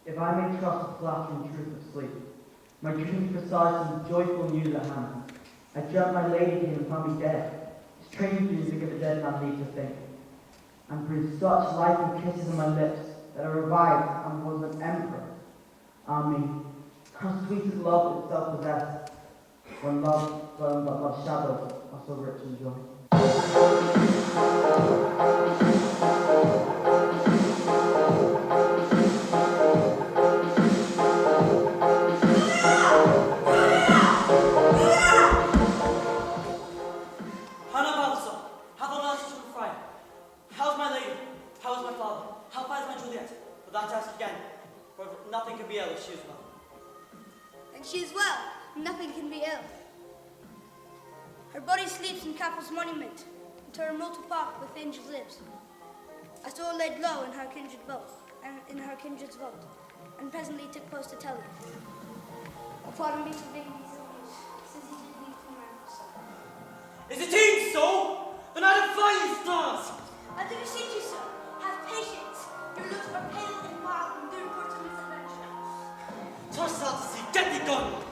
If I may trust the flattering truth of sleep, my dreams precise and joyful news at hand. I dreamt my lady came and found me dead. Strange dreams that give a dead man leave to think, and breathed such life and kisses on my lips that I revived and was an emperor. Ah me, how sweet is love itself possessed, when love, but love's shadows are so rich in joy. Nothing can be ill if she is well. And she is well. Nothing can be ill. Her body sleeps in Capel's monument, to her mortal park with angels lives. I saw her laid low in her kindred vault, and presently took post to tell you. Pardon me for being Is it even so? Then I'd have 5 stars! I do beseech you, sir, have patience. Your looks are pale and wild from the reports of misadventure. Toss out to sea, get thee gone!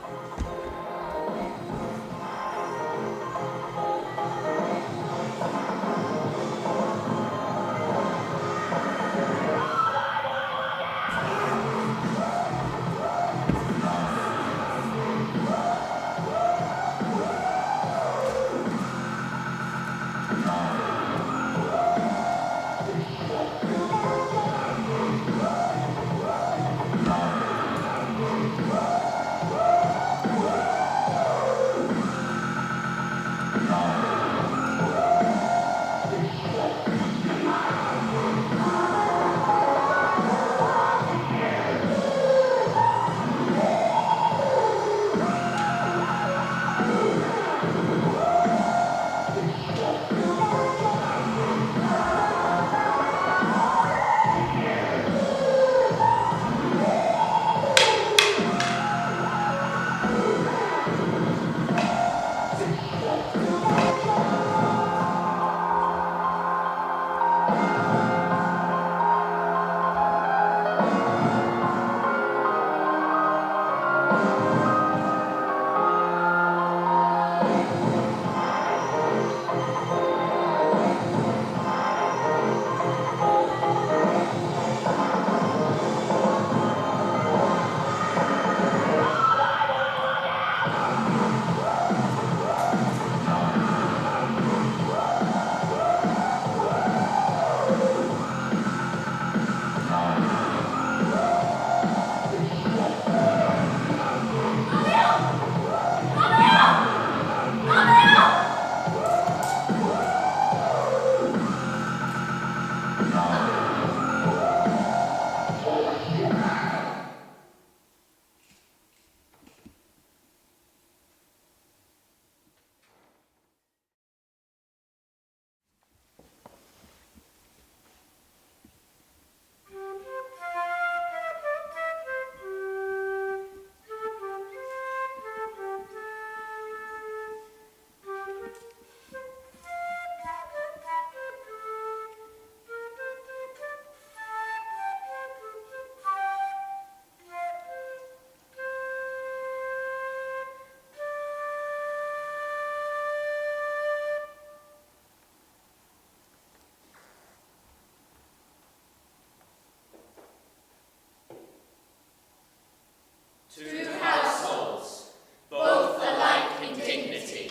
Two households, both alike in dignity,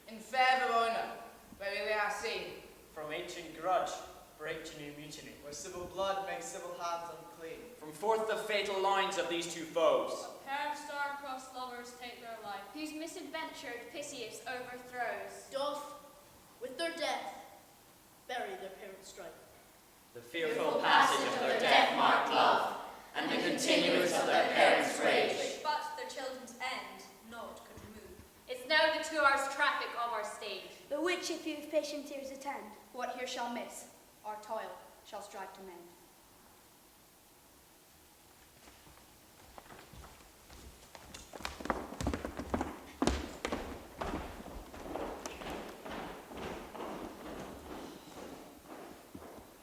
in fair Verona, where we are seen. From ancient grudge, break to new mutiny. Where civil blood makes civil hands unclean. From forth the fatal lines of these two foes. A pair of star-crossed lovers take their life, whose misadventured Pisius overthrows. Doth, with their death, bury their parents' strife. the fearful passage of their death-marked love, and the continuance of their parents' rage. Which but their children's end naught could remove. It's now the 2 hours traffic of our stage. if you have patient ears attend. What here shall miss, our toil shall strive to mend.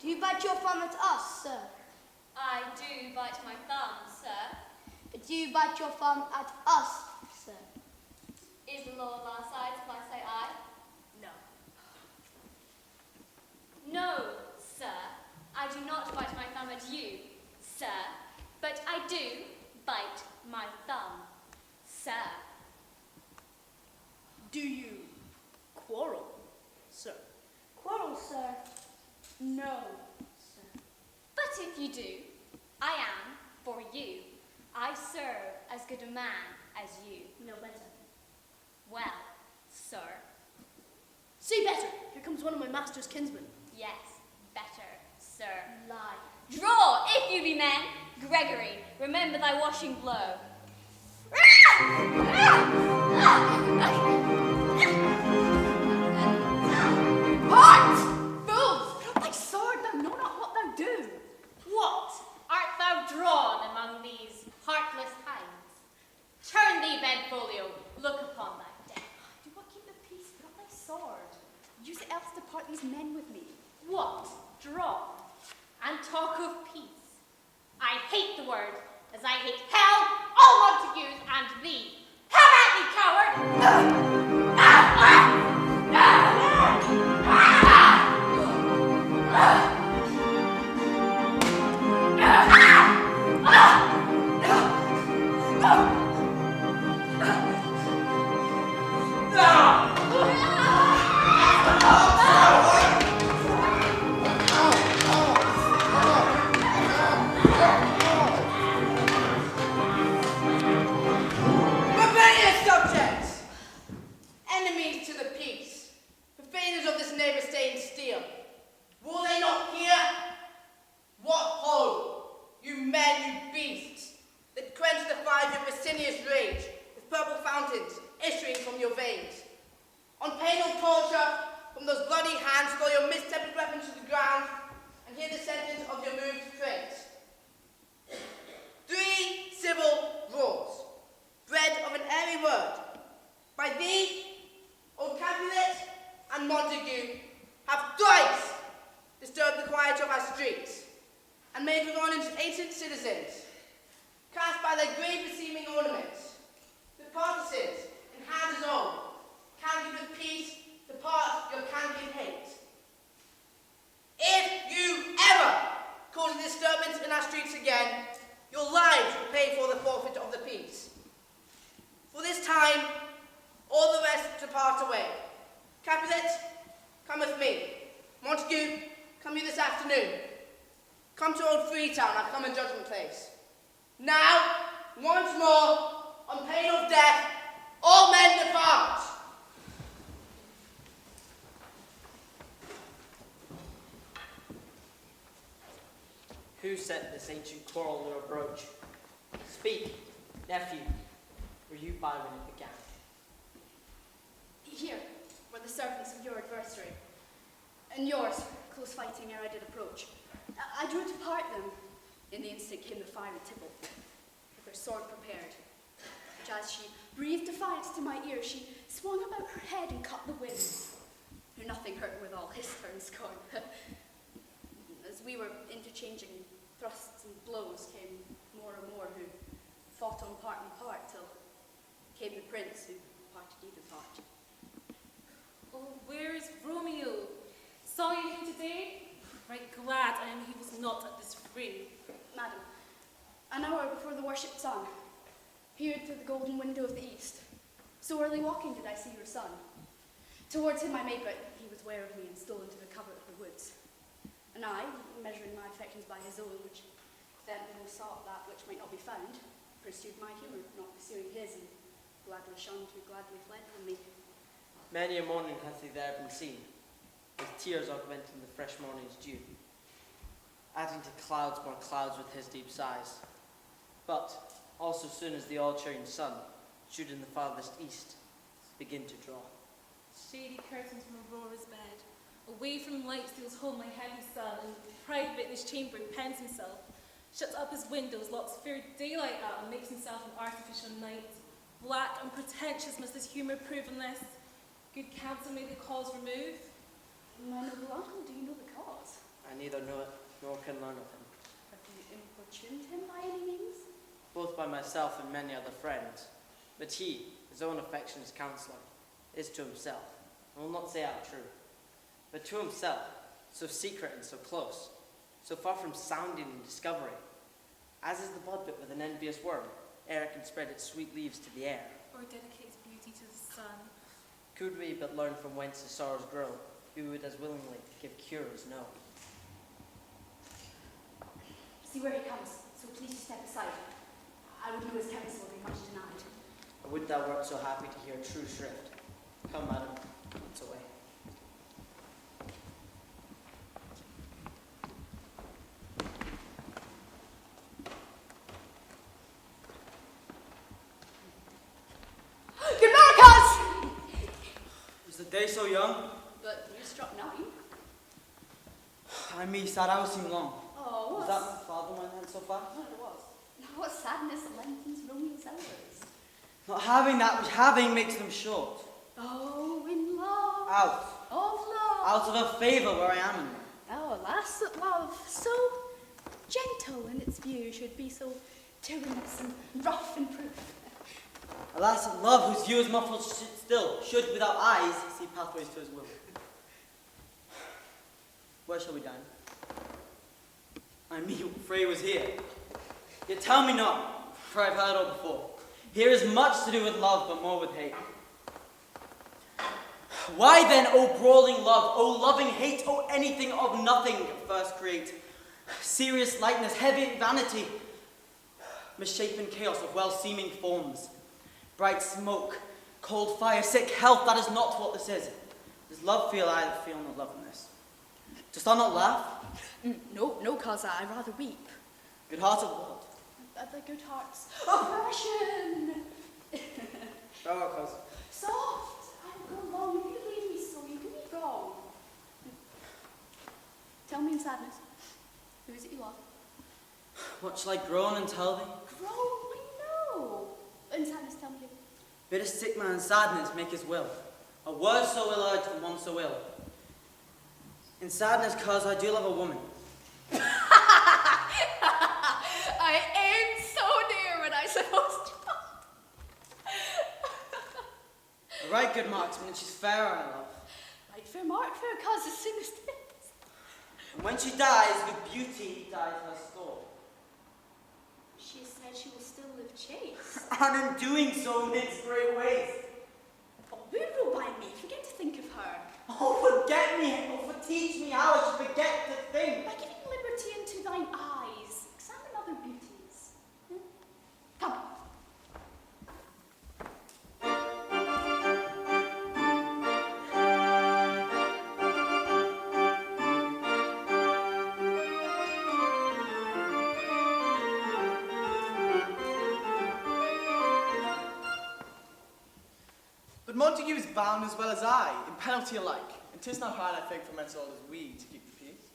Do you bite your thumb at us, sir? I do bite my thumb, sir. But do you bite your thumb at us, sir? Is the law on our side if I say aye? No. No, sir. I do not bite my thumb at you, sir. But I do bite my thumb, sir. Do you quarrel, sir? Quarrel, sir? No, sir. But if you do, I am for you. I serve as good a man as you. No better. Well, sir. See better. Here comes one of my master's kinsmen. Yes, better, sir. Lie. Draw, if you be men. Gregory, remember thy washing blow. Heart! Fools! Drop thy sword, thou know not what thou do. What? Art thou drawn among these heartless hinds? Turn thee, Benvolio, look upon thy death. Do what keep the peace, put up thy sword. Use it else to part these men with me. What? Draw? And talk of peace? I hate the word, as I hate hell, all Montagues, and thee. Have at thee, coward! Rebellious subjects! Enemies to the peace, profaners of this neighbor-stained steel. Will they not hear? What ho, you men, you beasts, that quench the fire of Licinius' rage with purple fountains issuing from your veins. On pain of torture, from those bloody hands throw your mistempered weapons to the ground and hear the sentence of your moved prince. 3 civil rules, bred of an airy word, by thee, O Capulet and Montague, have thrice disturbed the quiet of our streets, and made Veronians ancient citizens, cast by their grave-beseeming ornaments, the partisans in hand as own, candied with peace, depart your candied hate. If you ever cause a disturbance in our streets again, your lives will pay for the forfeit of the peace. For this time, all the rest depart away. Capulet, come with me. Montague, come you this afternoon. Come to old Freetown, our common judgment place. Now, once more, on pain of death, all men depart. Who set this ancient quarrel to approach? Speak, nephew. Were you by when it began? Here were the servants of your adversary, and yours, close fighting ere I did approach. I drew to part them. In the instant came the fiery Tybalt, with her sword prepared, which as she breathed defiance to my ear, she swung about her head and cut the winds. Who nothing hurt withal hissed her in scorn. As we were interchanging thrusts and blows, came more and more who fought on part and part, till came the prince who parted either part. Oh, where is Romeo? Saw you him today? Right glad I am he was not at this ring. Madam, an hour before the worshipped sun, peered through the golden window of the east. So early walking did I see your son. Towards him I made, but he was ware of me and stole into the covert of the woods. And I, measuring my affections by his own, which then more sought that which might not be found, pursued my humour, not pursuing his, and gladly shunned who gladly fled from me. Many a morning hath he there been seen, with tears augmenting the fresh morning's dew, adding to clouds more clouds with his deep sighs. But also soon as the all-cheering sun should in the farthest east begin to draw, Shady curtains from Aurora's bed. Away from light steals home my heavy son, and private in his chamber pens himself, shuts up his windows, locks fair daylight out, and makes himself an artificial night. Black and pretentious must his humour prove unless good counsel may the cause remove. My noble uncle, do you know the cause? I neither know it nor can learn of him. Have you importuned him by any means? Both by myself and many other friends. But he, his own affectionate counsellor, is to himself, I will not say out true, but to himself, so secret and so close, so far from sounding and discovery, as is the budbit with an envious worm, ere it can spread its sweet leaves to the air. Or dedicate his beauty to the sun. Could we but learn from whence the sorrows grow, we would as willingly give cure as no. See where he comes, so please step aside. I would know his counsel will be much denied. Or would thou wert so happy to hear true shrift? Come, madam, once away. Good Marcus! Is the day so young? But you struck 9. I me sad hours seem long. Oh, Was that my father my hand so far? Well, it was. What sadness lengthens Romeo's hours. Not having that which having makes them short. Oh, in love. Out. Of love. Out of a favour where I am in love. Oh, alas, that love, so gentle in its view, should be so tyrannous and rough in proof. Alas, love whose view is muffled still, should without eyes see pathways to his will. Where shall we dine? I mean, Frey was here. Yet tell me not, for I've heard all before. Here is much to do with love, but more with hate. Why then, O brawling love, O loving hate, O anything of nothing first create? Serious lightness, heavy vanity, misshapen chaos of well-seeming forms, bright smoke, cold fire, sick health, that is not what this is. Does love feel I feel no love in this? Dost thou not laugh? No, cause I rather weep. Good-hearted world. At the good heart's oppression. Farewell, cousin. Soft, I will go long. You can leave me so, you can be gone. Tell me in sadness, who is it you love? What shall I groan and tell thee? Groan, I know. In sadness, tell me who. Bid a sick man sadness make his will. A word so ill urged and one so ill. In sadness, cause I do love a woman. I ain't so near what I supposed to. A right good marksman, and she's fair I love. Right, fair mark, fair cause as soon as this. And when she dies, with beauty dies her store. She said she will still live chaste. And in doing so makes great waste. Oh, who by me? Forget to think of her. Oh, forget me, oh, teach me how I should forget to think. By giving liberty into thine eyes, examine other beauties. Come. But Montague is bound as well as I, in penalty alike. And 'tis not hard, I think, for men so old as we to keep the peace.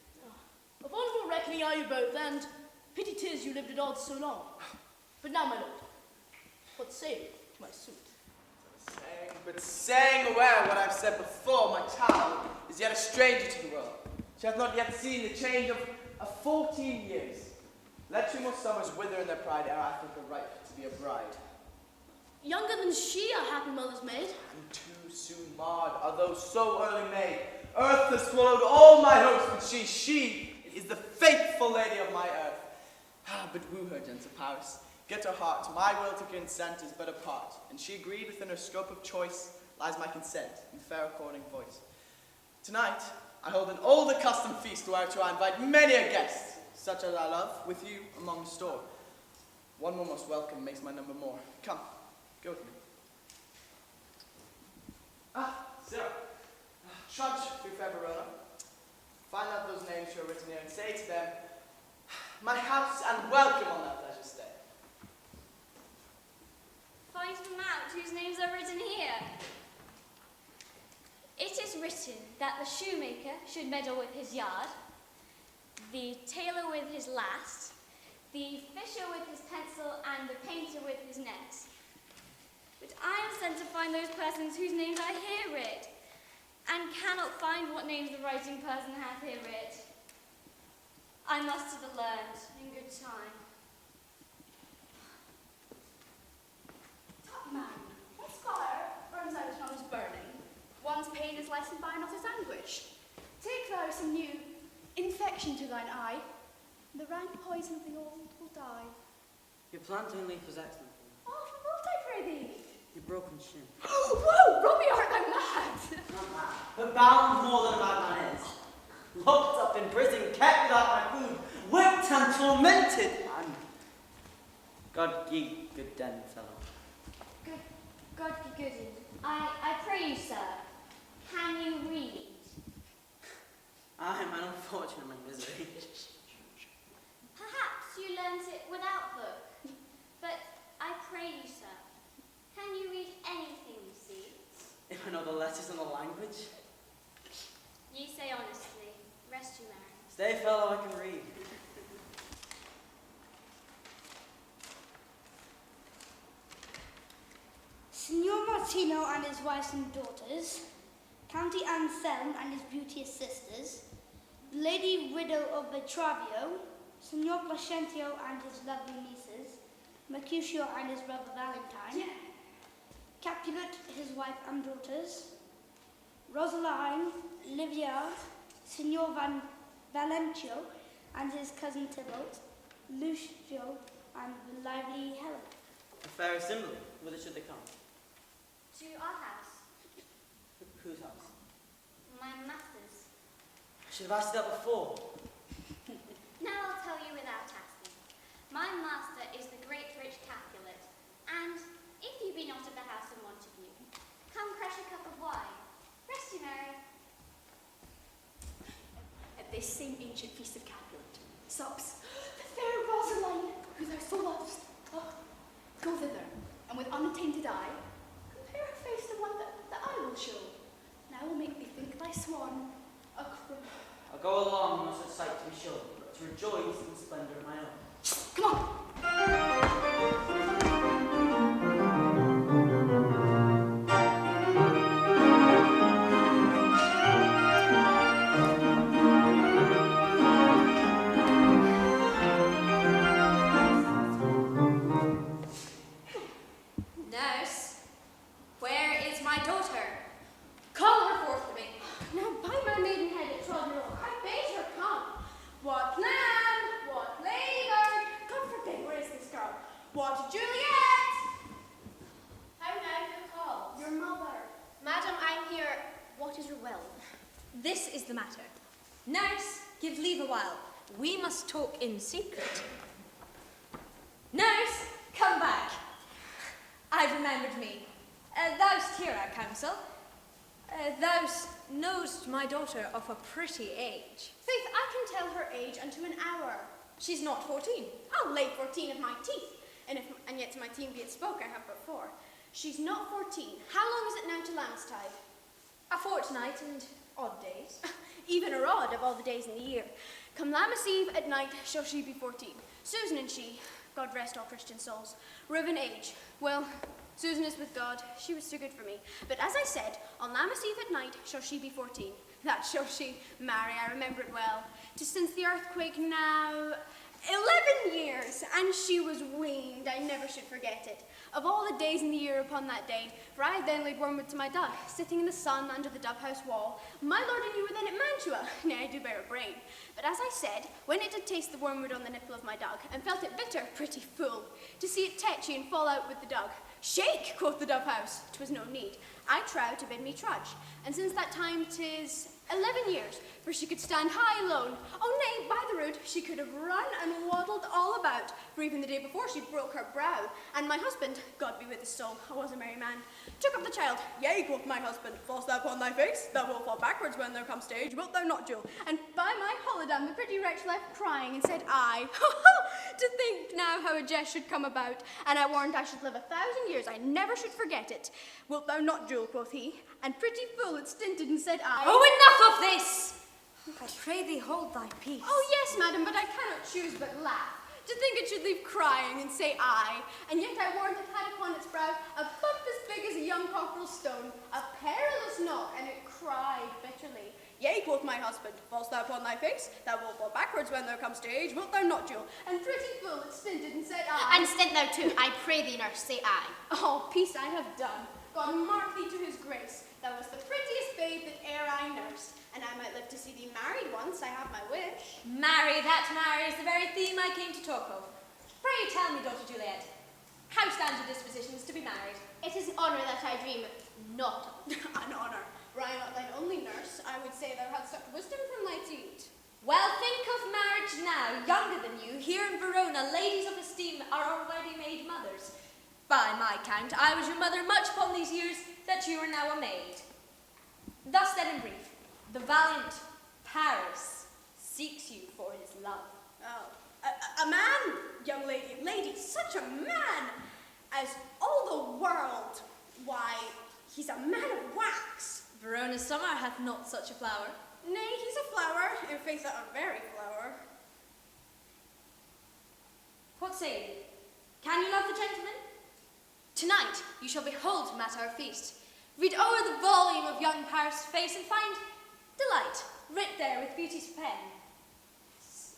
Of honourable reckoning are you both, and pity 'tis you lived at odds so long. But now, my lord, what say you to my suit? But saying aware what I've said before, my child is yet a stranger to the world. She hath not yet seen the change of 14 years. Let 2 more summers wither in their pride ere I think her ripe to be a bride. Younger than she, our happy mother's maid. And too soon marred are those so early made. Earth has swallowed all my hopes, but she is the faithful lady of my earth. But woo her, gents of Paris. Get her heart, my will to consent is but a part, and she agreed within her scope of choice lies my consent in fair according voice. Tonight, I hold an old accustomed feast whereto I invite many a guest, such as I love, with you among the store. One more most welcome makes my number more. Come, go with me. Sarah, trudge through fair Verona, find out those names who are written here, and say to them, my house and welcome on that pleasure stay. Find them out whose names are written here. It is written that the shoemaker should meddle with his yard, the tailor with his last, the fisher with his pencil, and the painter with his net. But I am sent to find those persons whose names I hear writ, and cannot find what names the writing person hath here writ. I must have learned in good time. Tut man, one's fire burns out and is burning. One's pain is lessened by another's anguish. Take thou some new infection to thine eye, the rank poison of the old will die. Your plantain leaf was excellent. Oh, for what I pray thee? Your broken shin. Whoa, Romy, art thou mad? Not mad, but bound more than a madman is. Locked up in prison, kept without my food, whipped and tormented. And God ye good den, fellow. God be good. I pray you, sir, can you read? I am an unfortunate man, misery. Perhaps you learnt it without book, but I pray you, sir, can you read anything you see? If I know the letters and the language. Ye say honestly, rest you merry. Stay, fellow, I can read. Signor Martino and his wives and daughters, County Anselm and his beauteous sisters, Lady Widow of Betravio, Signor Placentio and his lovely nieces, Mercutio and his brother Valentine, Capulet, his wife and daughters, Rosaline, Livia, Signor Valencio and his cousin Tybalt, Lucio and the lively Helen. A fair assembly. Whither should they come? To our house, Whose house? my master's. I should have asked you that before. Now I'll tell you without asking. My master is the great rich Capulet, and if you be not at the house of Montague, come crush a cup of wine. Rest you merry. At this same ancient feast of Capulet, sups the fair Rosaline, who thou so lovest. Oh, go thither, and with unattainted eye, compare her face to one that I will show. And I will make thee think thy swan a crow. I'll go along, not such sight to be shown, but to rejoice in the splendour of my own. Come on! Nurse, where is my daughter? Call her forth to me. Now by my maidenhead at Trodmore, I bade her come. What lamb, what ladybird, God forbid, where is this girl? What Juliet? How now who calls? Your mother. Madam, I'm here. What is your will? This is the matter. Nurse, give leave a while. We must talk in secret. Nurse, come back. I've remembered me. Thou'st hear our counsel. Thou knowst my daughter of a pretty age. Faith, I can tell her age unto an hour. She's not 14. I'll lay 14 of my teeth, and yet to my teen be it spoke, I have but 4. She's not 14. How long is it now to Lambstide? A fortnight and odd days. Even a rod of all the days in the year. Come Lammas Eve at night shall she be 14. Susan and she, God rest all Christian souls, were of an age. Well, Susan is with God, she was too good for me. But as I said, on Lammas Eve at night shall she be 14. That shall she, marry, I remember it well. 'Tis since the earthquake now 11 years, and she was weaned, I never should forget it. Of all the days in the year upon that day, for I had then laid wormwood to my dove, sitting in the sun under the dove-house wall. My lord and you were then at Mantua, nay, I do bear a brain. But as I said, when it did taste the wormwood on the nipple of my dog, and felt it bitter, pretty full, to see it tetchy and fall out with the dog. Shake, quoth the dove-house, 'twas no need. I trow to bid me trudge, and since that time 'tis 11 years, for she could stand high alone. Oh nay, by the road, she could have run and waddled all about, for even the day before she broke her brow. And my husband, God be with his soul, I was a merry man, took up the child. Yea, quoth my husband, fall'st thou upon thy face, thou wilt fall backwards when there comes stage, wilt thou not, Jewel? And by my holidam, the pretty wretch left crying, and said I, to think now how a jest should come about, and I warrant I should live 1,000 years, I never should forget it. Wilt thou not, Jewel, quoth he, and pretty fool it stinted, and said I, Oh, enough of this! I pray thee hold thy peace. Oh yes, madam, but I cannot choose but laugh. To think it should leave crying and say I, and yet I warrant it had upon its brow a bump as big as a young cockerel's stone, a perilous knot, and it cried bitterly. Yea, quoth my husband, fall'st thou upon thy face, thou wilt fall backwards when there comes stage, wilt thou not, Jewel? And pretty fool it stinted and said I. And stint thou too, I pray thee, nurse, say I. Oh, peace I have done. God mark thee to his grace. Thou wast the prettiest babe that e'er I nursed, and I might live to see thee married once, I have my wish. Marry, is the very theme I came to talk of. Pray tell me, daughter Juliet, how stand your dispositions to be married? It is an honour that I dream not of. An honour. Were I not thine only nurse, I would say thou hadst sucked wisdom from thy teat. Well, think of marriage now. Younger than you, here in Verona, ladies of esteem are already made mothers. By my count, I was your mother much upon these years that you are now a maid. Thus then in brief, the valiant Paris seeks you for his love. Oh, a man, young lady, such a man, as all the world, why, he's a man of wax. Verona's summer hath not such a flower. Nay, he's a flower, in faith a very flower. What say you? Can you love the gentleman? Tonight you shall behold him at our feast. Read o'er the volume of young Paris' face and find delight writ there with beauty's pen.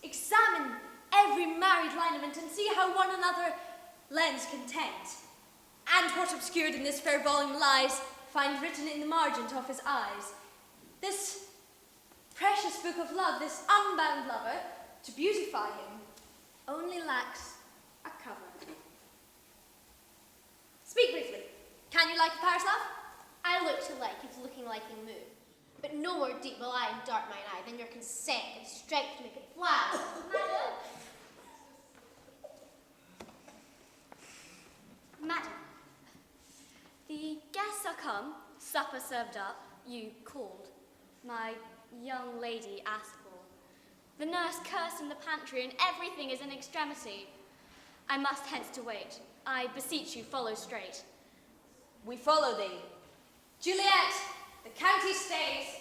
Examine every married lineament and see how one another lends content. And what obscured in this fair volume lies, find written in the margin of his eyes. This precious book of love, this unbound lover, to beautify him, only lacks a cover. Speak briefly. Can you like the Paris love? I look to like if looking like a moon, but no more deep will I dart mine eye than your consent and strength to make it fly. Madam, the guests are come, supper served up, you called. My young lady asked for. The nurse cursed in the pantry, and everything is in extremity. I must hence to wait. I beseech you, follow straight. We follow thee. Juliet, the county stays.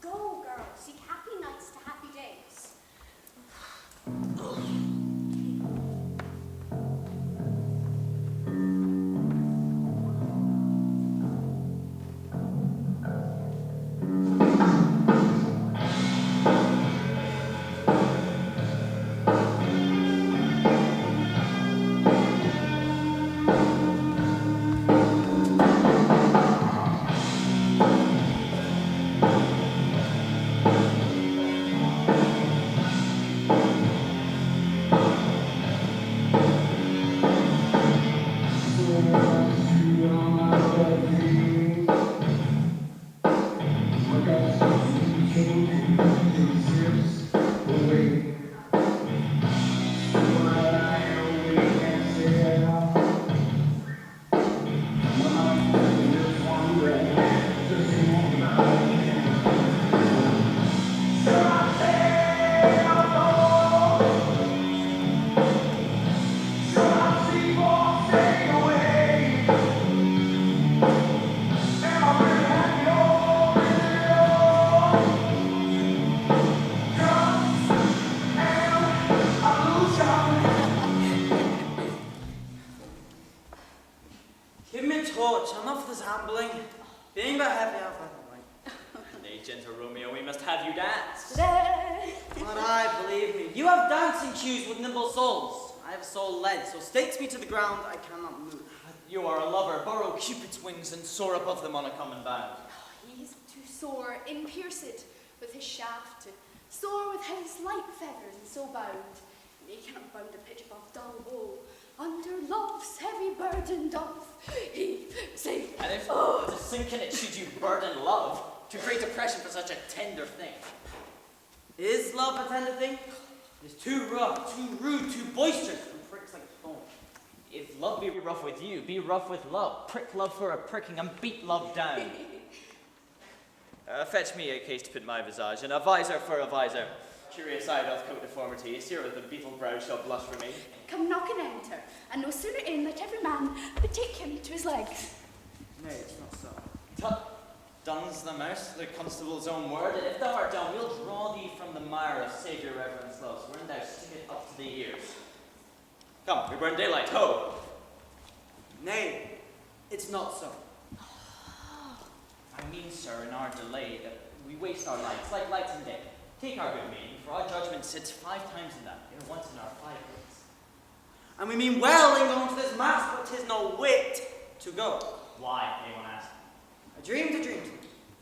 Go, girl, seek happy nights to happy days. Give me a torch, enough of this ambling. Being but happy out by the light. Nay, gentle Romeo, we must have you dance. But I believe me. You have dancing shoes with nimble soles. I have a soul lead, so stakes me to the ground, I cannot move. You are a lover. Borrow Cupid's wings and soar above them on a common bound. He is to soar in pierced with his shaft, to soar with his light feathers and so bound. He cannot bound a pitch above dull woe. Under love's heavy burden doth he sink. And if to sink in it should you burden love, to great depression for such a tender thing. Is love a tender thing? It's too rough, too rude, too boisterous, and pricks like a thorn. If love be rough with you, be rough with love. Prick love for a pricking and beat love down. Fetch me a case to put my visage, and a visor for a visor. Curious eye doth coat deformity, here with the beetle brow shall blush for me. Come knock and enter, and no sooner in let every man betake him to his legs. Nay, it's not so. Tut, duns the mouse, the constable's own word, and if thou art dumb, we'll draw thee from the mire of Saviour reverence loves, wherein thou stick it up to the ears. Come, we burn daylight, ho! Nay, it's not so. I mean, sir, in our delay, that we waste our lights, like lights in day. Take our good meaning, for our judgment sits 5 times in that, ere once in our 5 days. And we mean well in going to this mass, but 'tis no wit to go. Why, anyone ask? A dream to dream.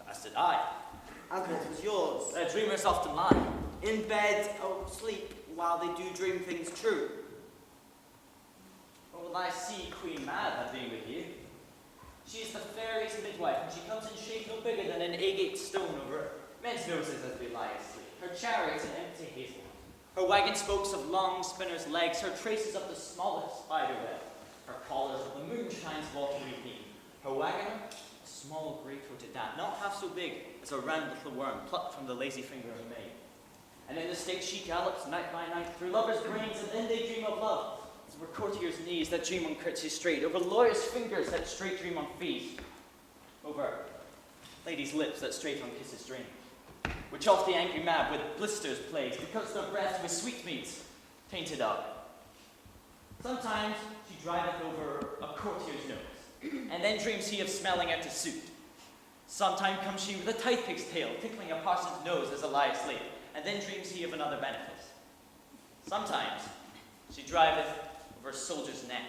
As did I. And it was yours. Dreamers often lie. In bed, oh, sleep, while they do dream things true. What will I see Queen Mab have been with you? She is the fairest midwife, and she comes in shape no bigger than an agate stone over men's noses as they lie asleep. Her chariot's an empty hazelnut. Her wagon spokes of long spinner's legs, her traces of the smallest spider web. Her collars of the moonshine's watery beam. Her wagoner, a small grey-coated dad, not half so big as a round little worm plucked from the lazy finger of a maid. And in the state she gallops night by night through lovers' brains, and then they dream of love. Over courtiers' knees that dream on curtsies straight, over lawyers' fingers that straight dream on fees, over ladies' lips that straight on kisses dream, which oft the angry Mab with blisters plagues, because their breath with sweetmeats tainted up. Sometimes she driveth over a courtier's nose, and then dreams he of smelling out a suit. Sometime comes she with a tithe-pig's tail, tickling a parson's nose as a lie asleep, and then dreams he of another benefice. Sometimes she driveth over a soldier's neck,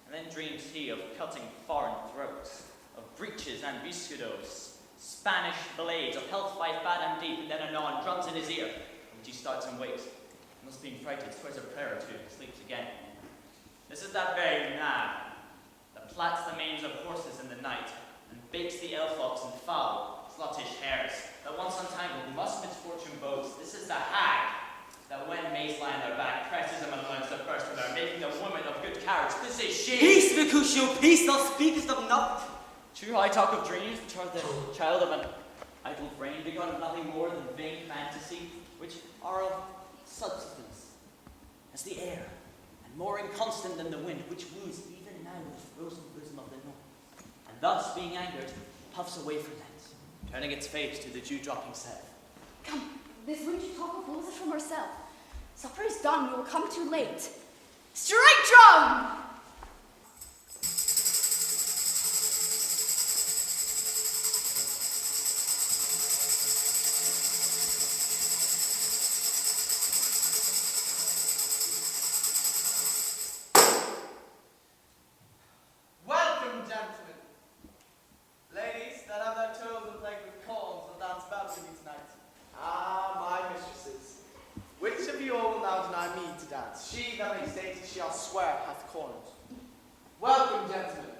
and then dreams he of cutting foreign throats, of breeches and biscudos, Spanish blades, of health fight bad and deep, and then anon drums in his ear, which he starts and wakes, and thus being frightened, swears a prayer or two, and sleeps again. This is that very Mab that plats the manes of horses in the night, and bakes the elf-ox in foul, sluttish hairs, that once untangled must misfortune boast. This is the hag that when maize lie on their back, presses them and learns to burst from their, making a woman of good carriage. This is she! Peace, Mercutio, peace, thou speakest of nothing. True, I talk of dreams, which are the child of an idle brain, begun of nothing more than vain fantasy, which are of substance, as the air, and more inconstant than the wind, which woos even now the frozen bosom of the north, and thus, being angered, puffs away from thence, turning its face to the dew-dropping Seth. Come, this wintry talk blows it from herself. Supper is done, we will come too late. Strike drum! Welcome, gentlemen. Ladies that have their toes and plagued with corns will dance about with me tonight. Ah, my mistresses. Which of you all will now deny me to dance? She that may state she I'll swear hath corns. Welcome, gentlemen.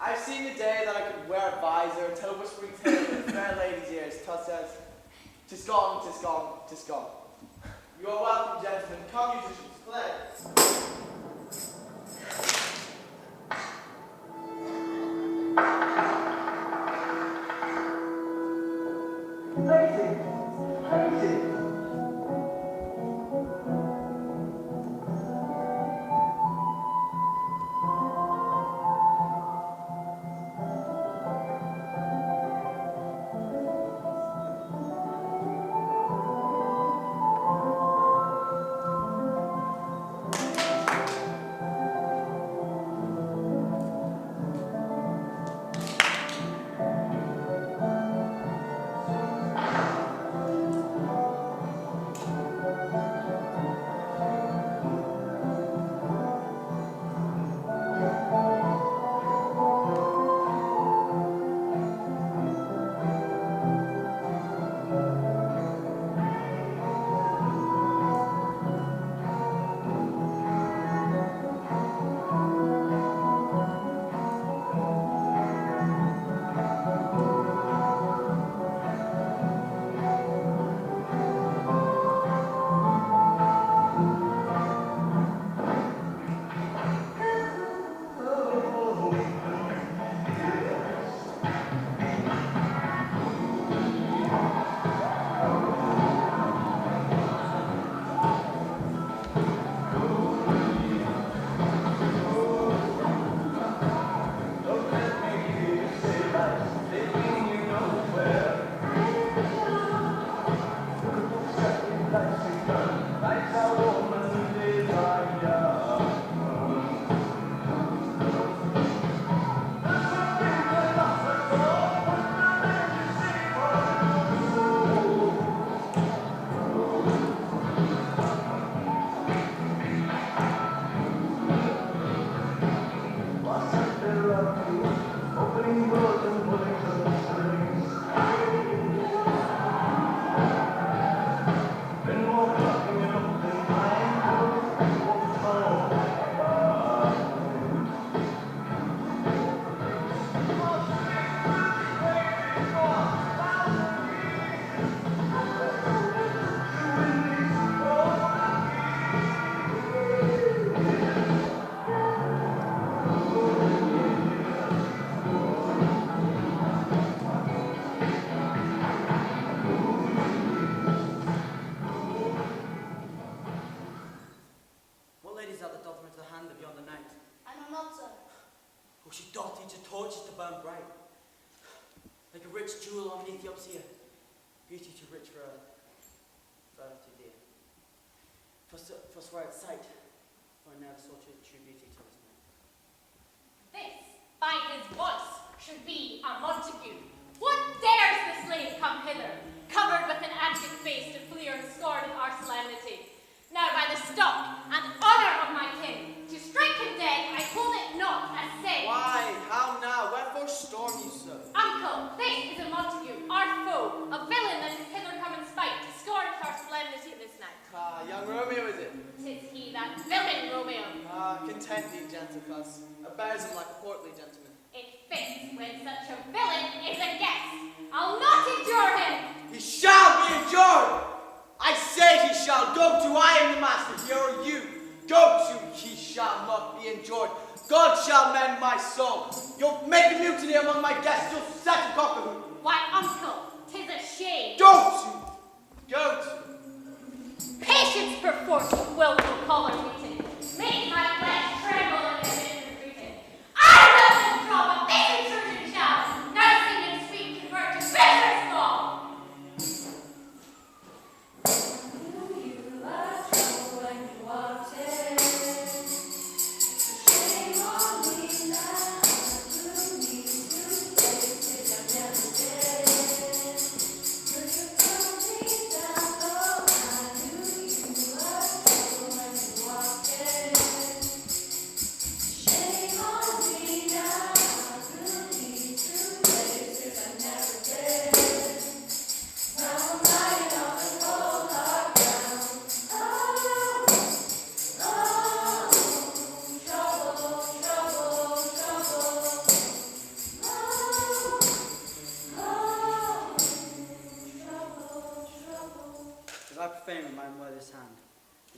I've seen the day that I could wear a visor, tell a whispering tale in a fair lady's ears. Tut says, "'Tis gone, 'tis gone, 'tis gone." You are welcome, gentlemen. Come, musicians, play. beauty ups here. Beauty too rich for earth. For earth too dear. For swear at sight, for I never saw true beauty till this night. This, by his voice, should be a Montague. What dares the slave come hither, covered with an antic face to flee or scorn of our solemnity? Now by the stock and honour of my king, to strike him dead, I hold it not as sin. Why? How now? Wherefore storm you so? Uncle, this is a Montague, our foe, a villain that is hither come in spite to scorn our solemnity this night. Ah, young Romeo is it? 'Tis he, that villain Romeo. Ah, content thee, gentle coz. Bears him like a portly gentleman. It fits when such a villain is a guest. I'll not endure him. He shall be endured! I say he shall go to, I am the master, here are you. Go to, he shall not be endured. God shall mend my soul. You'll make a mutiny among my guests, you'll set a cockahoo. Why, uncle, 'tis a shame. Go to. Patience perforce with willful collar meeting. Make my flesh tremble in his entreating. I will withdraw, but this intrusion shall, nursing and sweet, convert to bitter small.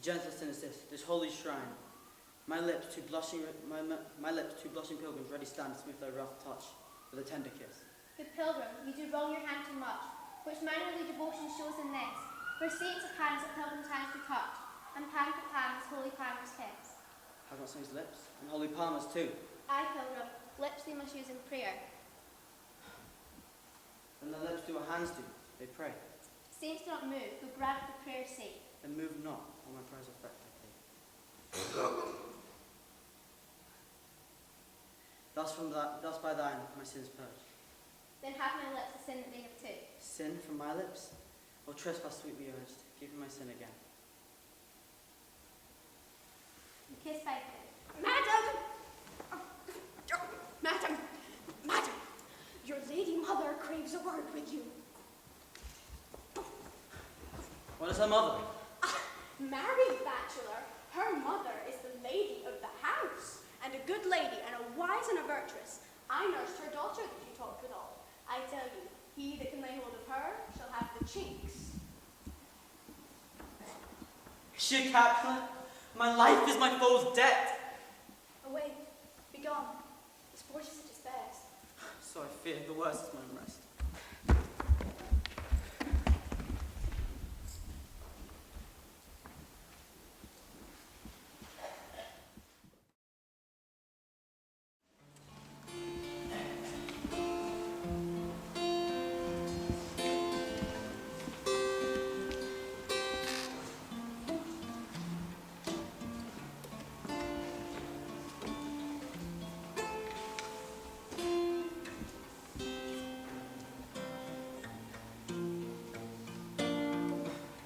Gentle sin is this holy shrine. My lips, two blushing pilgrims, ready stand to smooth thy rough touch with a tender kiss. Good pilgrim, you do wrong your hand too much, which mannerly devotion shows in this. For saints of hands at pilgrim times do touch, and palm to palm as holy palmers kiss. Have not saints lips, and holy palmers too. Aye, pilgrim, lips they must use in prayer. Then the lips do what hands do, they pray. Saints do not move, who grant for prayer's sake. Then move not, all my prayers affect thy faith. Thus by thine my sins purged. Then have my lips the sin that they have too. Sin from my lips? O trespass sweetly urged, give me my sin again. Kiss by kiss. Madam, your lady mother craves a word with you. What is her mother? Married bachelor, her mother is the lady of the house, and a good lady, and a wise and a virtuous. I nursed her daughter that you talked withal. I tell you, he that can lay hold of her shall have the chinks. Is she a Capulet? My life is my foe's debt. Away, be gone. The sport is such as theirs. So I fear the worst is my unrest.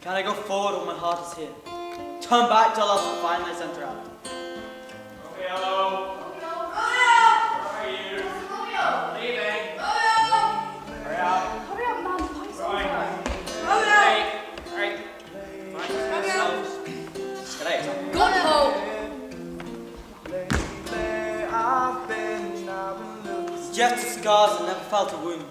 Can I go forward when my heart is here? Turn back till I'll find my center out. Romeo! Where are you? Leaving! Hurry up! Hurry up, man. Right. Right. Mind yourselves. G'day. Go home. Just scars and never felt a wound.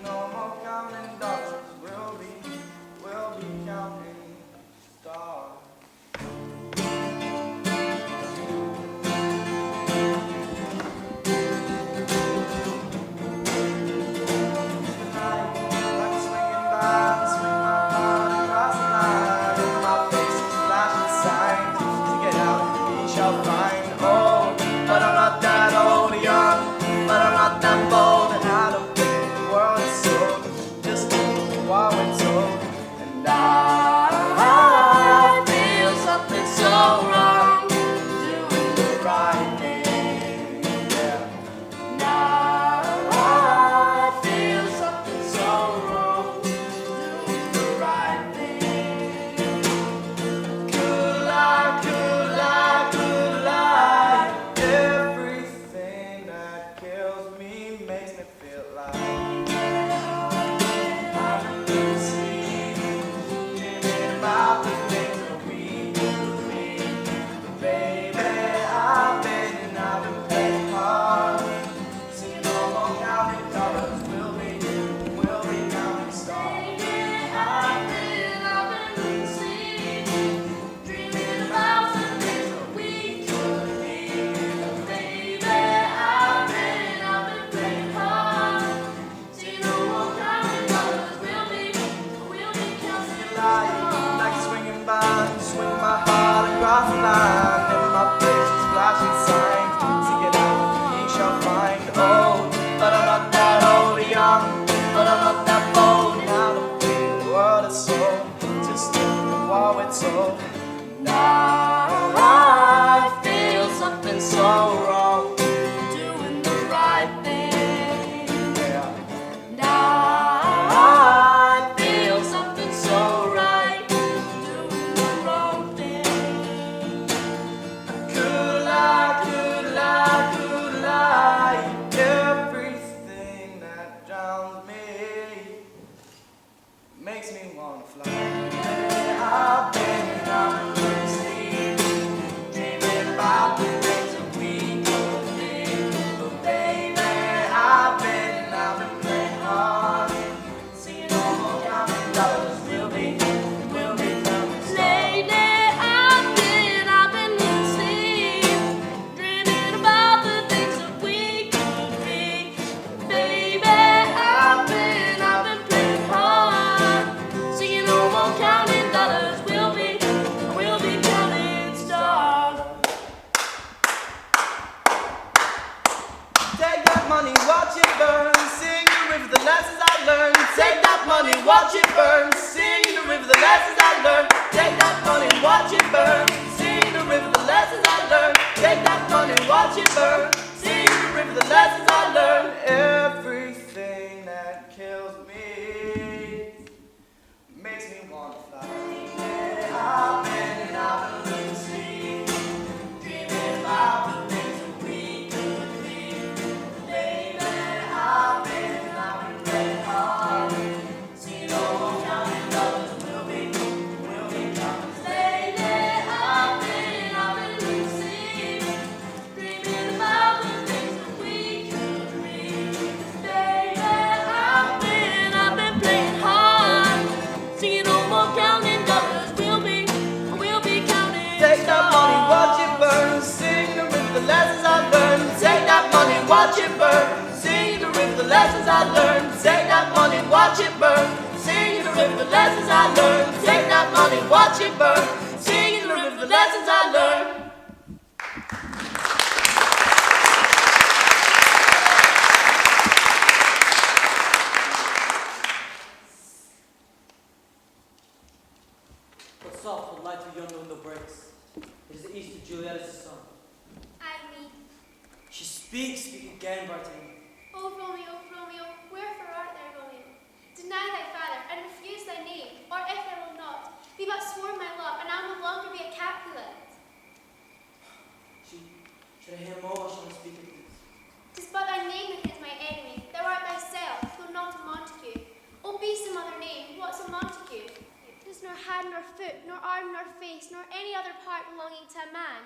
No more counting dollars will be know it's all. Now I feel something so wrong, doing the right thing. Yeah. Now I feel something so right, doing the wrong thing. Could lie, everything that drowns me makes me wanna fly. I've been sleep, dreaming about the things that we could be. But baby, I've been playing hard, singing all more counting dollars. We'll be coming soon. Lately, I've been asleep, dreaming about the things that we could be. Baby, I've been playing hard, singing no more counting dollars. We'll be counting stars. Take that money, watch it burn, sing the river, the lessons I learned. Take that money, watch it burn, sing the river, the lessons I learned. Take that money, watch it burn, sing the river, the lessons I learned. Take that money, watch it burn, sing the river, the lessons I learned. Everything that kills me makes me wanna fly. I've been asleep, dreaming about the things that we could be. Baby, I've been playing hard, singing all more counting dollars. We'll be counting. Lately, I've been asleep, dreaming about the things that we could be. Baby, I've been playing hard, singing no more counting dollars. We'll be counting. Take that money, watch it burn, sing the river, the lessons I learned. Take that money, watch it burn, sing the river, the lessons I learned. Take that money, watch it burn, sing the river, the lessons I learned. Take that money, watch it burn, sing the river, the lessons I learned. But soft will light to yonder window breaks. It is the east of Juliet is the sun. She speaks, speak again, Bartine. Oh, Romeo, Romeo, wherefore art thou, Romeo? Deny thy father, and refuse thy name, or if thou wilt not, be but sworn my love, and I'll no longer be a Capulet. Should I hear more, or shall I speak of this? 'Tis but thy name that is my enemy. Thou art thyself, though not a Montague. Oh, be some other name. What's a Montague? 'Tis nor hand nor foot, nor arm nor face, nor any other part belonging to a man.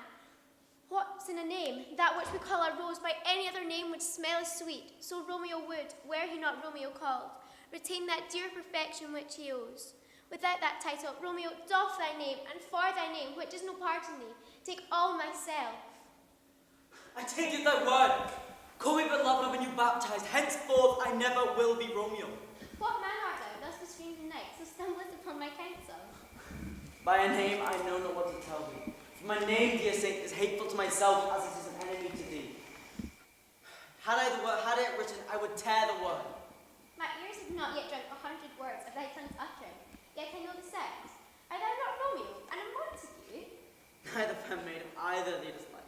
What's in a name? That which we call a rose by any other name would smell as sweet. So Romeo would, were he not Romeo called, retain that dear perfection which he owes. Without that title, Romeo, doff thy name, and for thy name, which is no part in thee, take all myself. I take it thy word. Call me beloved when you baptize. Henceforth I never will be Romeo. What man art thou, thus bestreamed in night, so stumblest upon my counsel? By a name I know not what to tell thee. For my name, dear saint, is hateful to myself as it is an enemy to thee. Had I it written, I would tear the word. My ears have not yet drunk 100 words of thy tongue's uttering, yet I know the sex. Art thou not Romeo, and a Montague? Neither fair maid of either thee does like.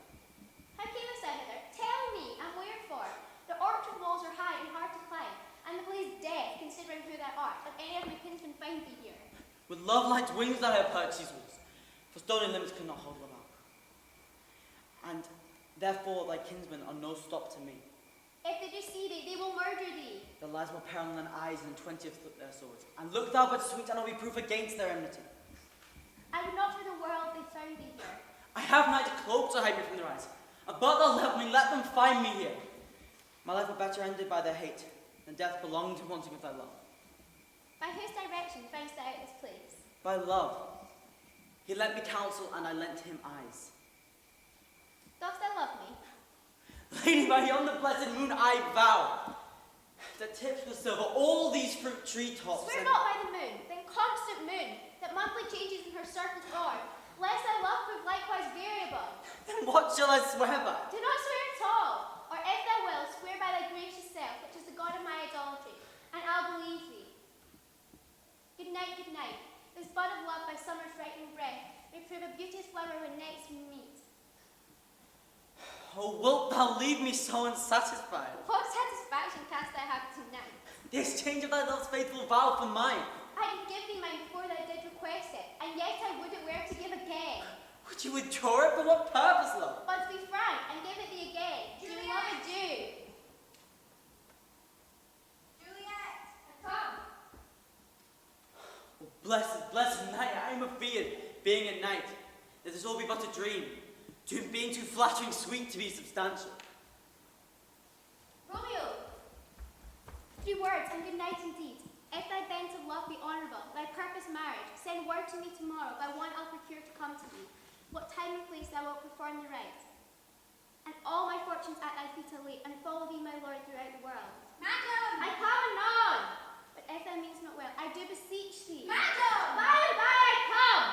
How camest thou hither? Tell me, and wherefore? The orchard walls are high and hard to climb, and the place death, considering who thou art, let any of my kinsmen find thee here. With love like wings that I have perched these walls, for stony limits could not hold them up. And therefore thy kinsmen are no stop to me. If they do see thee, they will murder thee. There lies more peril in thine eyes than 20 of their swords. And look thou but sweet, and I'll be proof against their enmity. I would not for the world they found thee here. I have neither cloak to hide me from their eyes. And but they'll love me, let them find me here. My life were better ended by their hate, than death belonged to wanting of thy love. By whose direction foundst thou out this place? By love. He lent me counsel, and I lent him eyes. Dost thou love me? Lady, by yonder blessed moon I vow that tips the silver all these fruit tree tops. Swear not by the moon, then constant moon, that monthly changes in her circle's orb, lest thy love prove likewise variable. Then what shall I swear by? Do not swear at all, or if thou wilt, swear by thy gracious self, which is the god of my idolatry, and I'll believe thee. Good night, good night. This bud of love by summer's ripening Oh, wilt thou leave me so unsatisfied? What satisfaction canst thou have tonight? The exchange of thy love's faithful vow for mine. I did give thee mine before thou did request it, and yet I would it were to give again. Would you withdraw it? For what purpose, love? But to be frank, and give it thee again. Juliet! Love a Jew. Juliet, come. Oh, blessed night, I am afeard, being at night, that this all be but a dream, being too flattering sweet to be substantial. Romeo! 3 words, and good night indeed. If thy bent of love be honourable, thy purpose marriage, send word to me tomorrow by one I'll procure to come to thee. What time and place thou wilt perform the rite. And all my fortunes at thy feet await, and follow thee, my lord, throughout the world. Madam! I come anon! But if thou meanest not well, I do beseech thee. Madam! By and by I come!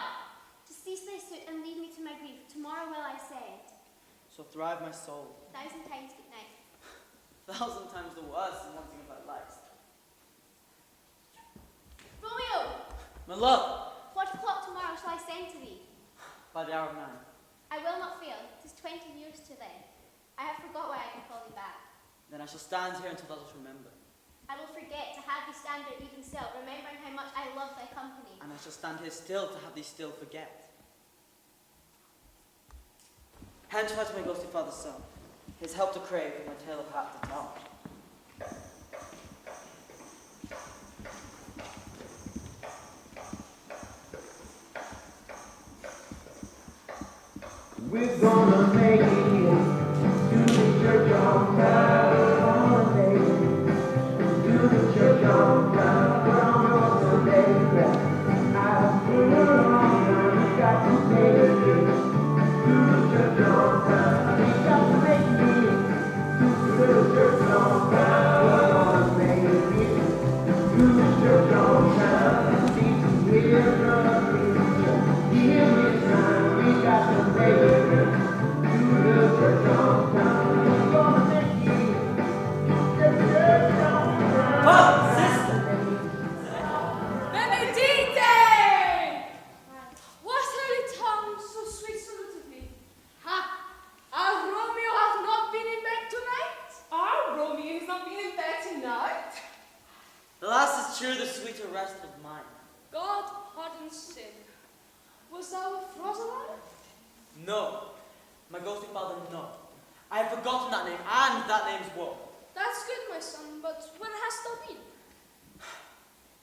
To cease thy suit and leave me to my grief, tomorrow will I send. So thrive my soul. 1,000 times good night. 1,000 times the worse in wanting of thy life. Romeo! My love! What o'clock tomorrow shall I send to thee? By the hour of 9. I will not fail. 'Tis 20 years to day. I have forgot why I can call thee back. Then I shall stand here until thou dost remember. I will forget to have thee stand there even still, remembering how much I love thy company. And I shall stand here still to have thee still forget. Henceforth to my ghostly father's son, his help to crave and my tale of hap to tell. We're gonna make it to the church on time. We're gonna make it to the church on time. We're gonna make it. I've been on time. We got to make it to the church on time. We got to make it to the church on time. We're gonna make it to the church on time. Need to hear the preacher. Hear me time. We got to make it. Sure, the sweeter rest of mine. God pardon sin. Was thou with Rosaline? No. My ghostly father, no. I have forgotten that name, and that name's woe. That's good, my son, but where hast thou been?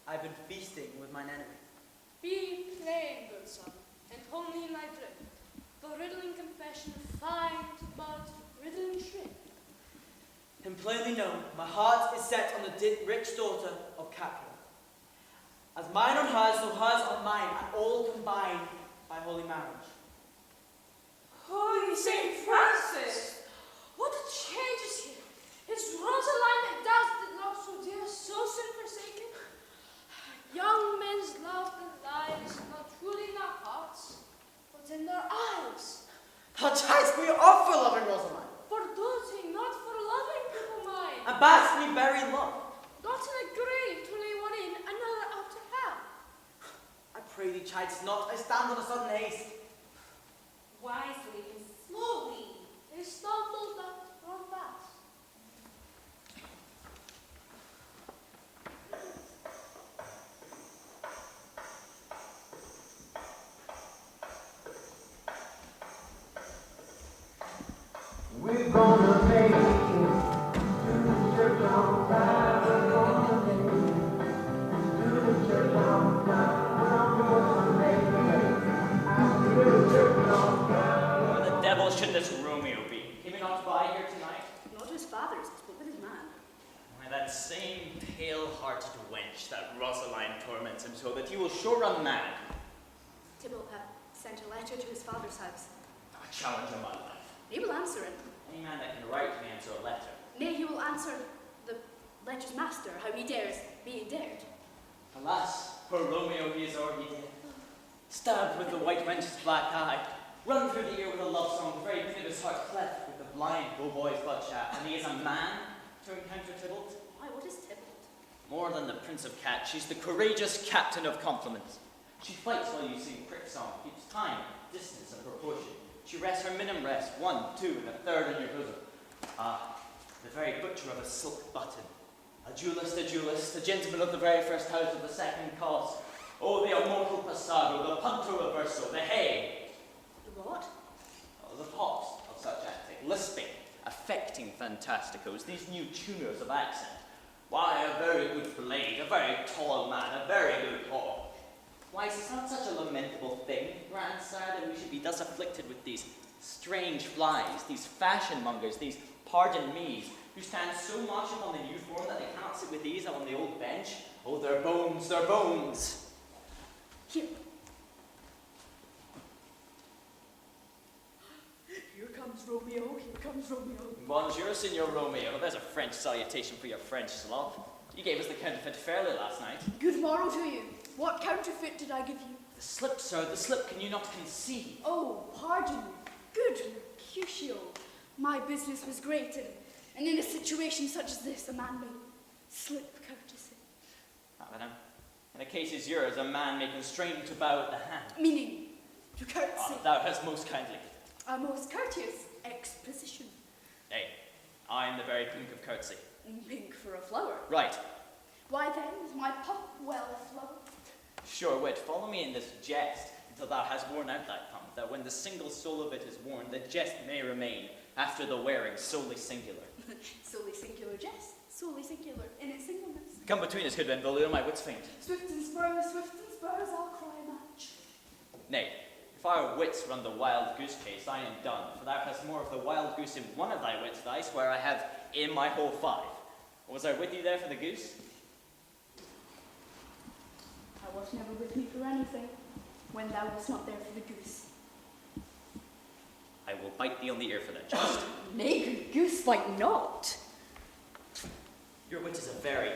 I've been feasting with mine enemy. Be plain, good son, and homely in thy drip. The riddling confession find but riddling shrimp. And plainly known, my heart is set on the rich daughter of Capulet. As mine on hers, so hers on mine, and all combined by holy marriage. Holy Saint Francis! What a change is here! Is Rosaline that thou did love so dear, so soon forsaken? Young men's love and lies, not truly in their hearts, but in their eyes. Thou chidest me off for loving Rosaline. For doting, not for loving, people mine. And bast me bury love. Not in a grave to lay one in, another out to hell. I pray thee, chidest not, I stand on a sudden haste. Wisely and slowly, they stumbled not run fast. We're gonna make it to the church on time. We're gonna make it to the church on time. We're gonna make it to the church on time. Where the devil should this Romeo be? Came he not by here tonight? Not to his father's, but with his man. Why, that same pale-hearted wench that Rosaline torments him so that he will sure run mad. Tybalt hath sent a letter to his father's house. I challenge him my life. He will answer it. Any man that can write may answer a letter. Nay, he will answer the letter's master, how he dares, being dared. Alas, poor Romeo, he is already dead. Stabbed with the white wench's black eye, run through the ear with a love song, the very pit of his heart cleft with the blind boy's bloodshot, and he is a man to encounter Tybalt? Why, what is Tybalt? More than the Prince of Cats, she's the courageous captain of compliments. She fights while you sing prick song, keeps time, distance, and proportion. She rests her minim rest, 1, 2, and a third in your bosom. Ah, the very butcher of a silk button. A duelist, a gentleman of the very first house of the second cause. Oh, the immortal passago, the punto verso, the hay. The what? Oh, the pot of such antic, lisping, affecting fantasticos, these new tuners of accent. Why, a very good blade, a very tall man, a very good whore. Why, is it not such a lamentable thing, grandsire, that we should be thus afflicted with these strange flies, these fashion mongers, these pardon me's, who stand so much upon the new form that they cannot sit with ease on the old bench? Oh, their bones, their bones! Here. Here comes Romeo, here comes Romeo. Bonjour, Signor Romeo. There's a French salutation for your French slop. You gave us the counterfeit fairly last night. Good morrow to you. What counterfeit did I give you? The slip, sir, the slip. Can you not conceive? Oh, pardon me. Good Mercutio. My business was great, and in a situation such as this, a man may slip courtesy. Ah, madame. In a case as yours, a man may constrain to bow at the hand. Meaning, to courtesy. Ah, thou hast most kindly. A most courteous exposition. Nay, I am the very pink of courtesy. Pink for a flower. Right. Why then is my pop well flown? Sure wit, follow me in this jest until thou hast worn out thy pump, that when the single soul of it is worn, the jest may remain, after the wearing solely singular. Solely singular jest, solely singular in its singleness. Come between us, good Benvolio, my wits faint. Swift and spurs, I'll cry match. Nay, if our wits run the wild goose chase, I am done, for thou hast more of the wild goose in one of thy wits dice, where I have in my whole 5. Was I with you there for the goose? Thou wast never with me for anything, when thou wast not there for the goose. I will bite thee on the ear for that jest. Nay, good goose, bite not. Your wit is a very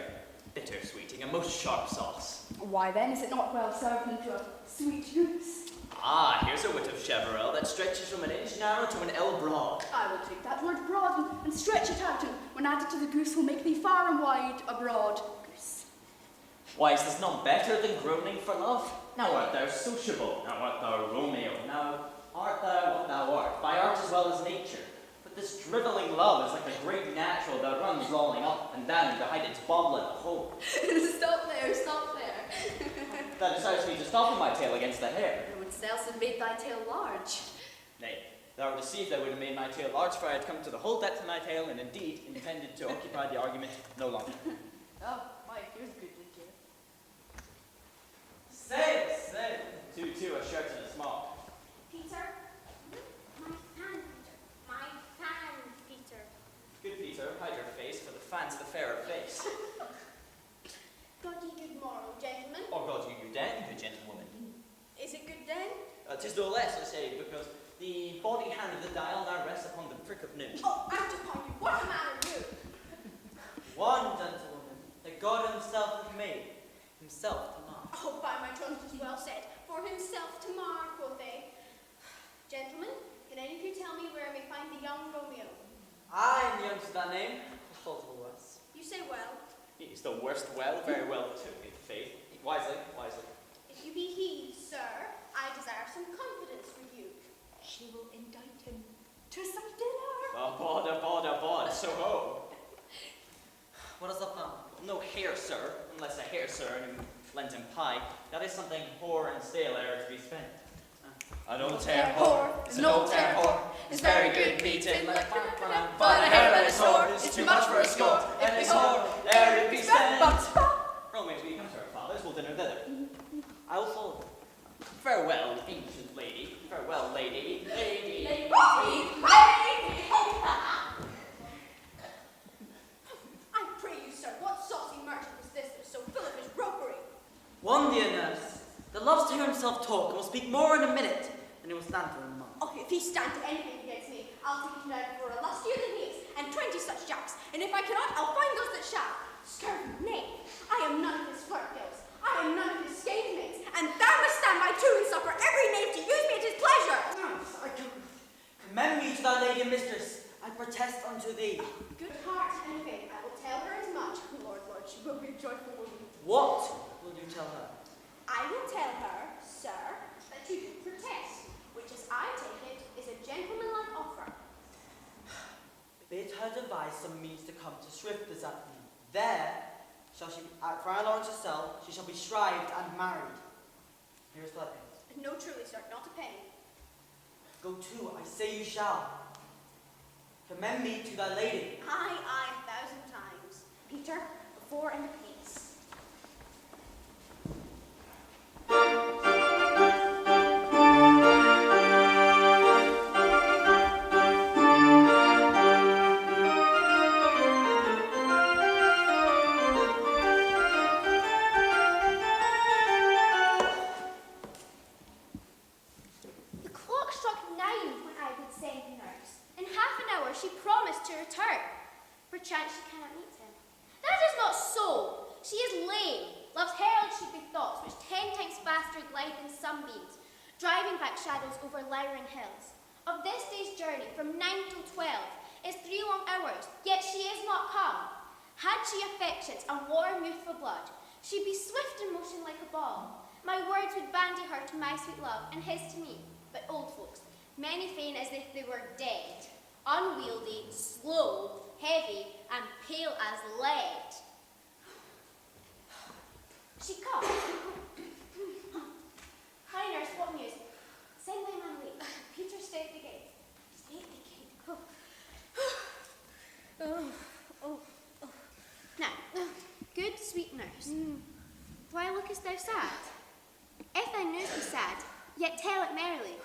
bitter sweeting, a most sharp sauce. Why then is it not well served into a sweet goose? Ah, here's a wit of Cheverel that stretches from an inch narrow to an ell broad. I will take that word broad and stretch it out, and when added to the goose will make thee far and wide a broad goose. Why, is this not better than groaning for love? Now art thou sociable, now art thou Romeo, now art thou what thou art, by art as well as nature. But this drivelling love is like a great natural that runs lolling up and down behind its bobble at the hole. Stop there. That decides me to stop in my tail against the hair. I would else have made thy tail large. Nay, thou art deceived, I would have made my tail large, for I had come to the whole depth of my tail, and indeed intended to occupy the argument no longer. Oh, my, here's a good picture. Say! 2, a shirt and a smock. Peter? My fan, Peter. Good Peter, hide your face, for the fan's the fairer face. God ye good morrow, gentlemen. Or God you good den, good gentlewoman. Is it good then? 'Tis no less, I say, because the body hand of the dial now rests upon the prick of noon. Oh, out upon you, what a man are you? One gentlewoman that God himself hath made, himself to mar. Oh, by my troth, 'tis well said, for himself to mar, quoth they. Gentlemen, can any of you tell me where I may find the young Romeo? I am young to that name, the fault of the worst. You say well. He's the worst well, very well too, in faith. Wisely. If you be he, sir, I desire some confidence with you. She will indict him to some dinner. Oh, bod, so ho. What is up now? No hair, sir, unless a hair, sir, and you lent him pie. That is something poor and stale ere to be spent. An old tear whore, is an old tear whore, is very good beaten, but a hairless whore is too much for a score, and this whore ere it be spent. Romeo, will you come to our fathers? We'll dinner thither. I will follow them. Farewell, ancient lady. Farewell, lady. I pray you, sir, what saucy merchant is this that is so full of his roguery? One dear nurse, that loves to hear himself talk and will speak more in a minute than he will stand for a month. Oh, if he stand to anything against me, I'll take him down for a lustier than he is, and 20 such jacks, and if I cannot, I'll find those that shall. Scurvy knave, I am none of his flirt girls, I am none of his skate mates, and thou must stand by too and suffer every knave to use me at his pleasure. I commend me to thy lady and mistress. I protest unto thee. Good heart and faith, I will tell her as much. Lord, she will be a joyful woman. What will you tell her? I will tell her, sir, that you do protest, which as I take it, is a her devise some means to come to Shrift this afternoon. There shall she, at Friar Lawrence's cell, she shall be shrived and married. Here is the payment. No, truly, sir, not a penny. Go to, I say you shall. Commend me to thy lady. Aye, 1,000 times. Peter, before and peace. The clock struck 9 when I would send the nurse. In half an hour she promised to return. Perchance she cannot meet him. That is not so. She is lame, loves herald-shaping thoughts which 10 times faster glide than sunbeams, driving back shadows over lowering hills. Of this day's journey from 9 till 12 is 3 long hours, yet she is not come. Had she affections and warm youthful blood, she'd be swift in motion like a ball. My words would bandy her to my sweet love, and his to me. But old folks, many feign as if they were dead, unwieldy, slow, heavy, and pale as lead. She comes. Hi, nurse, what news? Send my man away. Peter, stay at the gate. Stay at the gate. Oh. Now, good sweet nurse, why lookest thou sad? If thou knewest be sad, yet tell it merrily.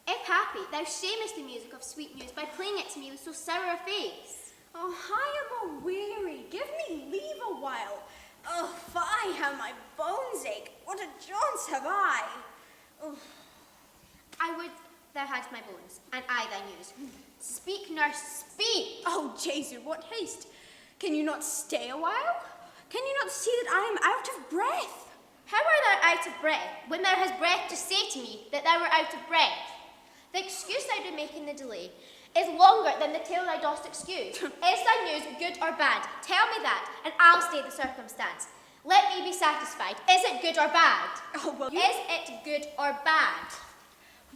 If happy, thou shamest the music of sweet news by playing it to me with so sour a face. Oh, I am a-weary. Give me leave a while. Oh, fie, how my bones ache. What a jaunts have I. Oh. I would thou hadst my bones, and I thy news. Speak, nurse, speak! Oh, Jesu, what haste. Can you not stay a while? Can you not see that I am out of breath? How art thou out of breath, when thou hast breath to say to me that thou art out of breath? The excuse thou do make in the delay is longer than the tale thou dost excuse. Is thy news good or bad? Tell me that, and I'll state the circumstance. Let me be satisfied. Is it good or bad? Oh, well, Is it good or bad?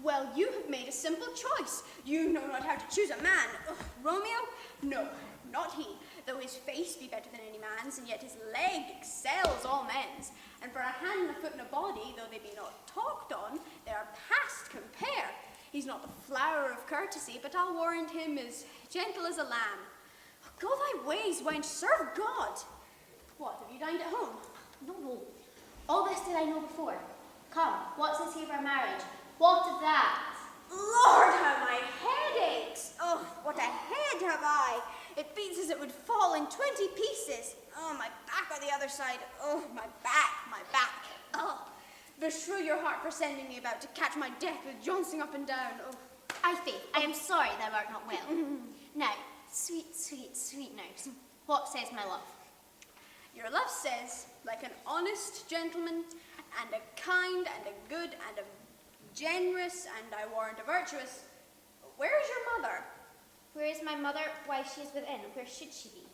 Well, you have made a simple choice. You know not how to choose a man. Ugh, Romeo? No, not he. Though his face be better than any man's, and yet his leg excels all men's. And for a hand and a foot and a body, though they be not talked on, they are past compare. He's not the flower of courtesy, but I'll warrant him as gentle as a lamb. Go thy ways, wench, serve God. What, have you dined at home? No. All this did I know before. Come, what's this here for our marriage? What of that? Lord, how my head aches. Oh, what a head have I. It beats as it would fall in 20 pieces. Oh, my back on the other side. Oh, my back. Oh, beshrew your heart for sending me about to catch my death with jouncing up and down. Oh. I faith, I am sorry thou art not well. Now, sweet nurse, what says my love? Your love says, like an honest gentleman, and a kind, and a good, and a generous, and I warrant a virtuous. Where is your mother? Where is my mother? Why, she is within. Where should she be?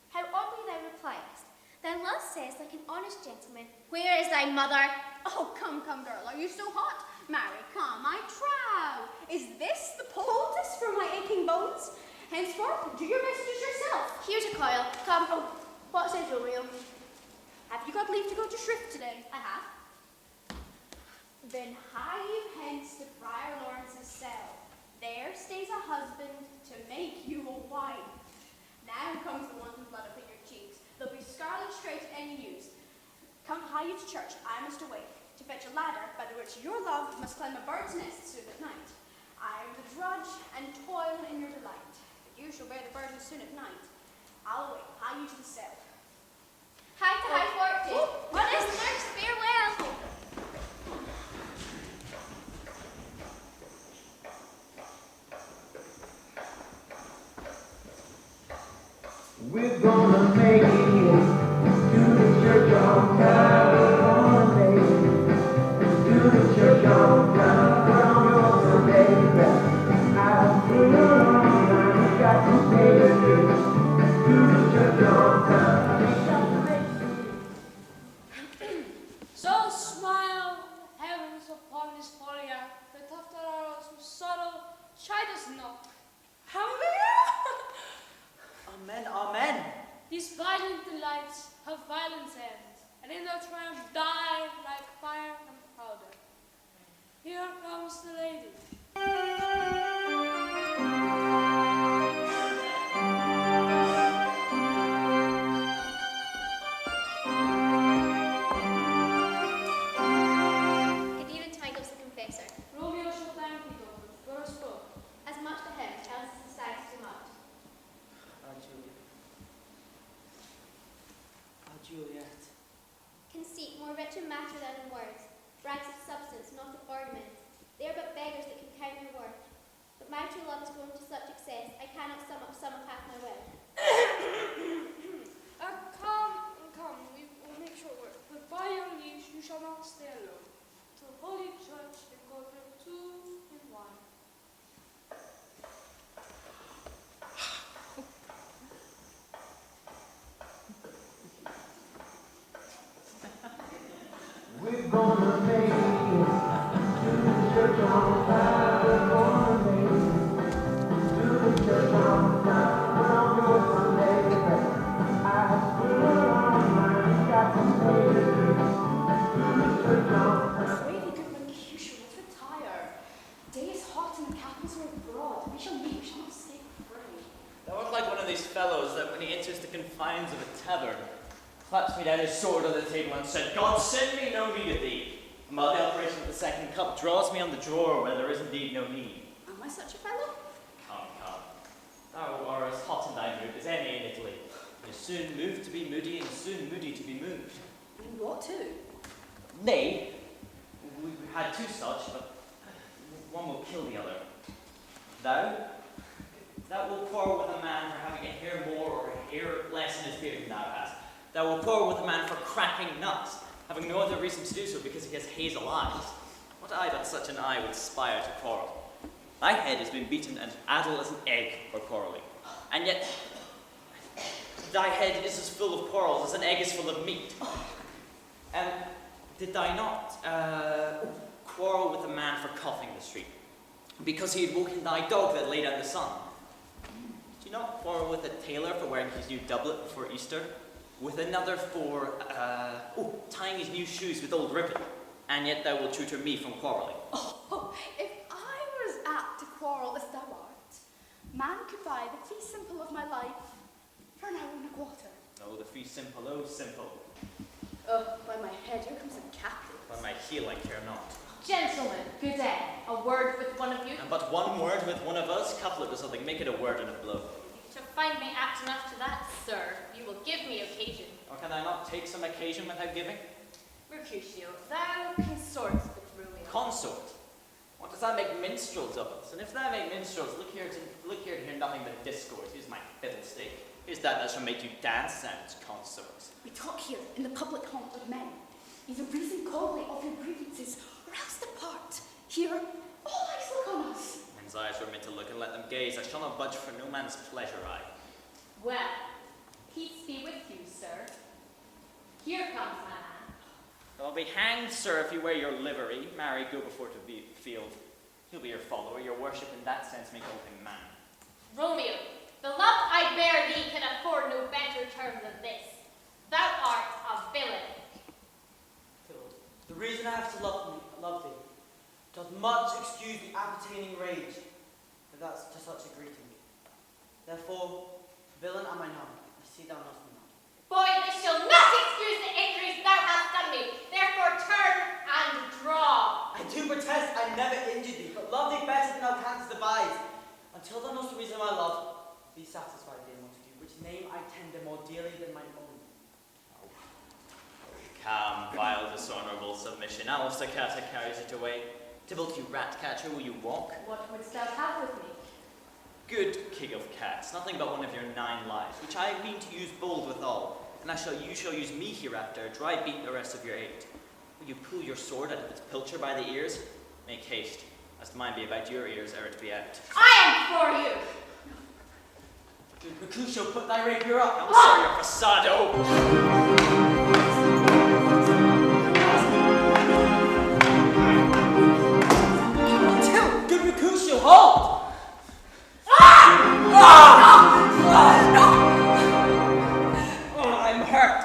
How oddly thou repliest. Thy love says, like an honest gentleman, where is thy mother? Oh, come, girl, are you so hot? Marry, come, I trow. Is this the poultice for my aching bones? Henceforth, do your messages yourself. Here's a coil. Come. Oh, what says Romeo? Have you got leave to go to Shrift today? I have. Then hie you hence to Friar Lawrence's cell. There stays a husband to make you a wife. Now comes the wanton blood up in your cheeks. There'll be scarlet straight at any news. Come hie you to church, I must away, to fetch a ladder by the which your love must climb a bird's nest soon at night. I am the drudge and toil in your delight, but you shall bear the burden soon at night. I'll away, hie you to the cell. Hie to high fortune. What is nurse? Farewell. We're gonna make it to the church on time. We're gonna make it to the church on time. We're gonna make it. I've been around, got to make it to the church on time. So smile, heavens, upon this holy earth, the tufted arrows whose subtle chide us not. Hallelujah! have violent ends, and in their triumph die like fire and powder. Here comes the lady. Good even titles the confessor. Romeo shall thank thee, Doherty, for us both. As much to him tells us the size too much. Juliet. Juliet. Conceit, more rich in matter than in words, brags of substance, not of ornament. They are but beggars that can count their worth. But my true love is grown to such excess, I cannot sum up half my will. Come, we will make short work. But by your leave, you shall not stay alone. To the Holy Church, they go there 2 in 1. We're gonna make it to the church on time. We're gonna make it to the church on time. When I'm going Sunday, I swear on mine, got to make it to the church on time. Lady, good Mercutio, let's retire. Day is hot and the capitals are abroad. We shall meet, we shall not stay free. Thou art like one of these fellows that when he enters the confines of a tavern, claps me down his sword on the table and said, God send me no need of thee. And by the operation of the second cup, draws me on the drawer where there is indeed no need. Am I such a fellow? Come. Thou art as hot in thy mood as any in Italy. You're soon moved to be moody, and soon moody to be moved. And what too? Nay, we had 2 such, but one will kill the other. Thou wilt quarrel with a man for having a hair more or a hair less in his beard than thou hast. Thou wilt quarrel with a man for cracking nuts, having no other reason to do so because he has hazel eyes. What eye but such an eye would aspire to quarrel? Thy head has been beaten and addle as an egg for quarrelling. And yet, thy head is as full of quarrels as an egg is full of meat. And did thou not quarrel with a man for coughing in the street? Because he had woken thy dog that lay down the sun? Did you not quarrel with a tailor for wearing his new doublet before Easter? With another for tying his new shoes with old ribbon? And yet thou wilt tutor me from quarrelling. Oh, if I were as apt to quarrel as thou art, man could buy the fee simple of my life for an hour and a quarter. Oh, the fee simple, oh simple. Oh, by my head, here comes a Capulet. By my heel I care not. Gentlemen, good day. A word with one of you. And but one word with one of us, Capulet or something, make it a word and a blow. To find me apt enough to that, sir, you will give me occasion. Or can I not take some occasion without giving? Mercutio, thou consorts with Romeo. Consort? What does that make minstrels of us? And if thou make minstrels, look here to hear nothing but discourse. Here's my fiddlestick. Here's that shall make you dance sounds, consorts. We talk here in the public haunt of men. Either reason calmly of your grievances, or else depart. Here, all eyes look on us. Men's eyes were meant to look and let them gaze. I shall not budge for no man's pleasure eye. Well, peace be with you, sir. Here comes my man. I'll be hanged, sir, if you wear your livery. Marry, go before to the field. He'll be your follower. Your worship in that sense make all him man. Romeo, the love I bear thee can afford no better term than this. Thou art a villain. The reason I have to love thee doth much excuse the appertaining rage, but that's to such a greeting. Therefore, villain am I not. I see thou knowest me not. Boy, this shall not excuse the injuries thou hast done me. Therefore turn and draw. I do protest I never injured thee, but love thee better than thou canst devise. Until thou knowest the reason of my love, be satisfied, dear Montague, which name I tender more dearly than mine own. Calm, vile, dishonourable submission. Alice the cat carries it away. Tybalt, you rat catcher, will you walk? What wouldst thou have with me? Good king of cats, nothing but one of your 9 lives, which I mean to use bold withal, and you shall use me hereafter, to I beat the rest of your 8. Will you pull your sword out of its pilcher by the ears? Make haste, lest mine be about your ears ere it be out. I am for you! Good Mercutio, put thy rapier up, I'll show your passado! Good Mercutio, halt! Oh, I'm hurt.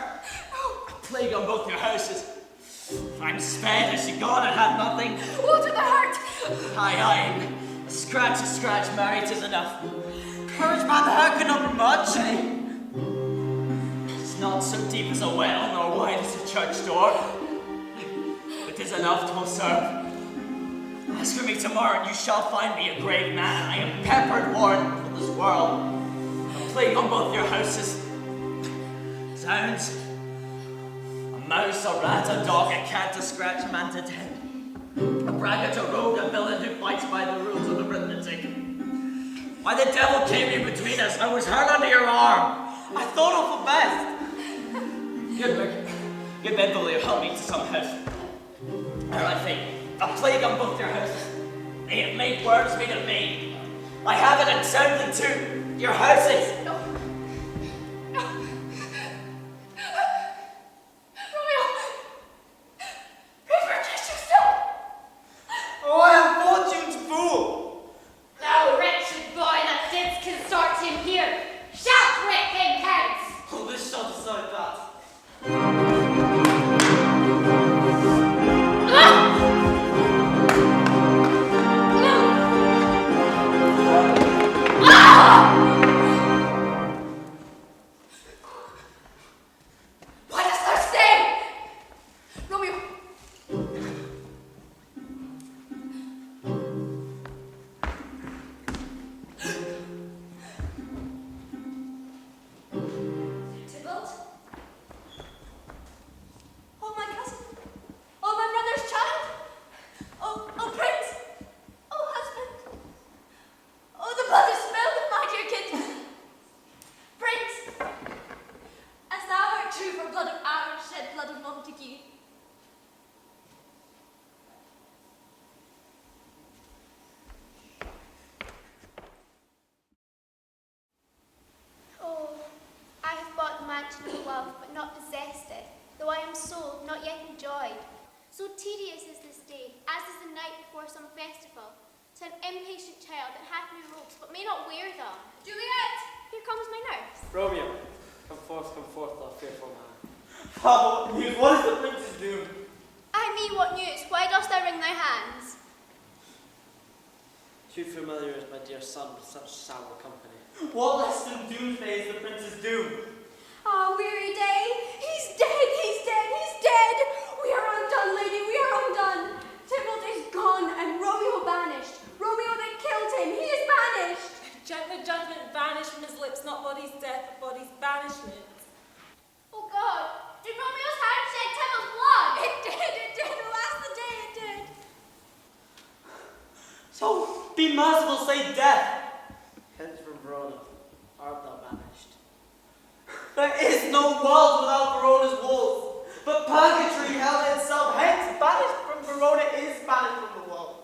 Aye. A scratch, Mary, 'tis enough. Courage, man, hearken up much, eh? It's not so deep as a well, nor wide as a church door. But 'tis enough, 'twill serve. Ask for me tomorrow, and you shall find me a grave man. I am peppered, warren, for this world. A plague on both your houses. Zounds. A mouse, a rat, a dog, a cat, a scratch, a man to death. A braggart, a rogue, a villain who fights by the rules of arithmetic. Why the devil came in between us? I was hurt under your arm. I thought of the best. Good Benvolio, help me to some house. Or I think, a plague on both your houses. They have made words made of me. I have it and send them to your houses. No. Oh, I am Fortune's fool! Thou wretched boy that didst consort him here, shalt rip him hence! Oh, this shall decide that. Why dost thou stay? Romeo! Tybalt? Oh, my cousin. Oh, my brother's child. Oh, prince. Oh, husband. Oh, the blood is spilled of my dear kinsman. Prince, as thou art true for blood of ours, shed blood of Montague. Oh, I have bought the mansion of wealth, but not possessed it, though I am sold, not yet enjoyed. So tedious is this day, as is the night before some festival, to an impatient child that hath new robes, but may not wear them. Juliet! Here comes my nurse. Romeo, come forth, thou fearful man. Father, what news? What is the prince's doom? Ay me, what news? Why dost thou wring thy hands? Too familiar is my dear son with such sour company. What less than doomsday is the prince's doom? Ah, weary day. He's dead, he's dead, he's dead. We are undone, lady, we are undone. Tybalt is gone and Romeo banished. Romeo that killed him, he is banished. The judgment vanished from his lips, not body's death, but body's banishment. Oh God, did Romeo's hand shed Tybalt's blood? It did, alas the day it did. So, be merciful, say death. Hence from Verona, art thou banished? There is no world without Verona's walls, but purgatory, hell itself, hence banished from Verona is banished from the world.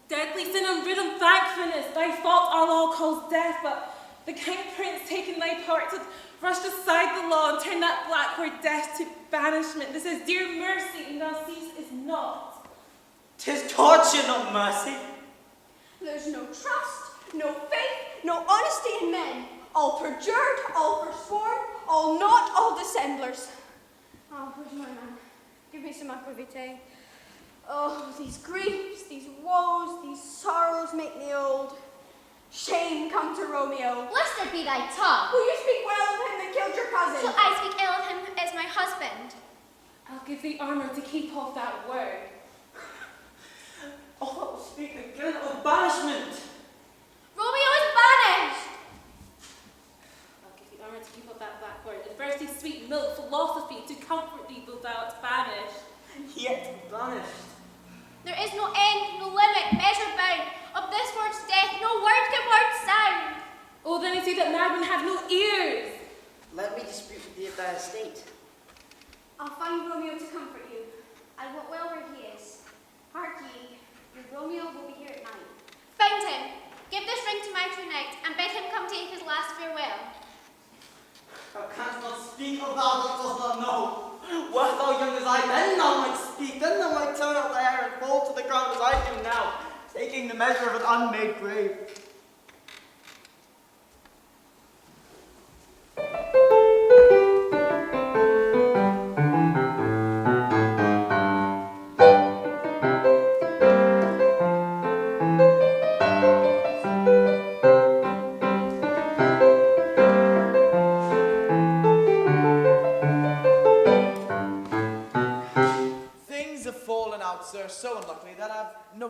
Deadly sin unridden thankfulness, thy fault our law calls death, but the kind prince taking thy part hath rushed aside the law and turned that black word death to banishment. This is dear mercy, and thou seest is not. 'Tis torture, not mercy. There's no trust, no faith, no honesty in men. All perjured, all forsworn, all not, all dissemblers. Oh, where's my man? Give me some aquavitae. Oh, these griefs, these woes, these sorrows make me old. Shame come to Romeo. Blessed be thy tongue. Will you speak well of him that killed your cousin? So I speak ill of him as my husband. I'll give thee armor to keep off that word. Oh, speak again of banishment. Romeo is banished. I'll give thee armor to keep off that black word. Adversity, sweet milk, philosophy, to comfort thee, though thou art banished. Yet banished. There is no end, no limit, measure bound. Of this word's death, no word can word sound. Oh, then I say that madmen have no ears. Let me dispute with thee of thy estate. I'll find Romeo to comfort you. I wot well where he is. Hark ye, your Romeo will be here at night. Find him. Give this ring to my true knight, and bid him come take his last farewell. Thou canst not speak of thou that dost not know. Wert thou young as I, then thou might speak, then thou might turn out thy hair and fall to the ground as I do now, taking the measure of an unmade grave.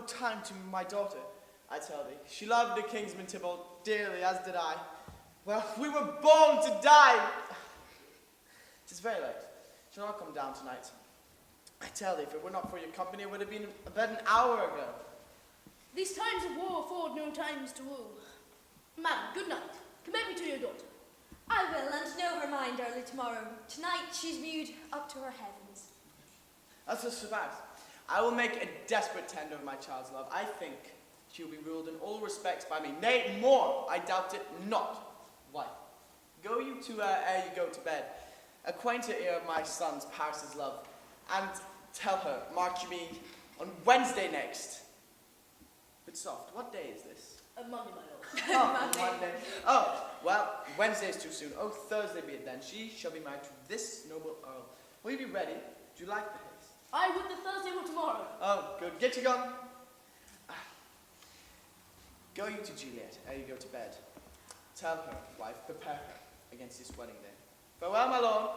time to my daughter, I tell thee. She loved the kinsman Tybalt dearly, as did I. Well, we were born to die. 'Tis very late. Shall not come down tonight. I tell thee, if it were not for your company, it would have been about an hour ago. These times of war afford no times to woo. Madam, good night. Commend me to your daughter. I will, and know her mind early tomorrow. Tonight she's mewed up to her heavens. As for Sabbath, I will make a desperate tender of my child's love. I think she will be ruled in all respects by me. Nay, more, I doubt it not. Why? Go you to, ere you go to bed, acquaint her ear of my son's Paris's love, and tell her, mark you me, on Wednesday next. But soft, what day is this? Monday, my lord. Oh, Monday. Oh, well, Wednesday is too soon. Oh, Thursday be it then. She shall be married to this noble earl. Will you be ready? Do you like the haste? I would the Thursday or tomorrow. Oh, good. Get you gone. Go you to Juliet ere you go to bed. Tell her, wife, prepare her against this wedding day. Farewell, my lord.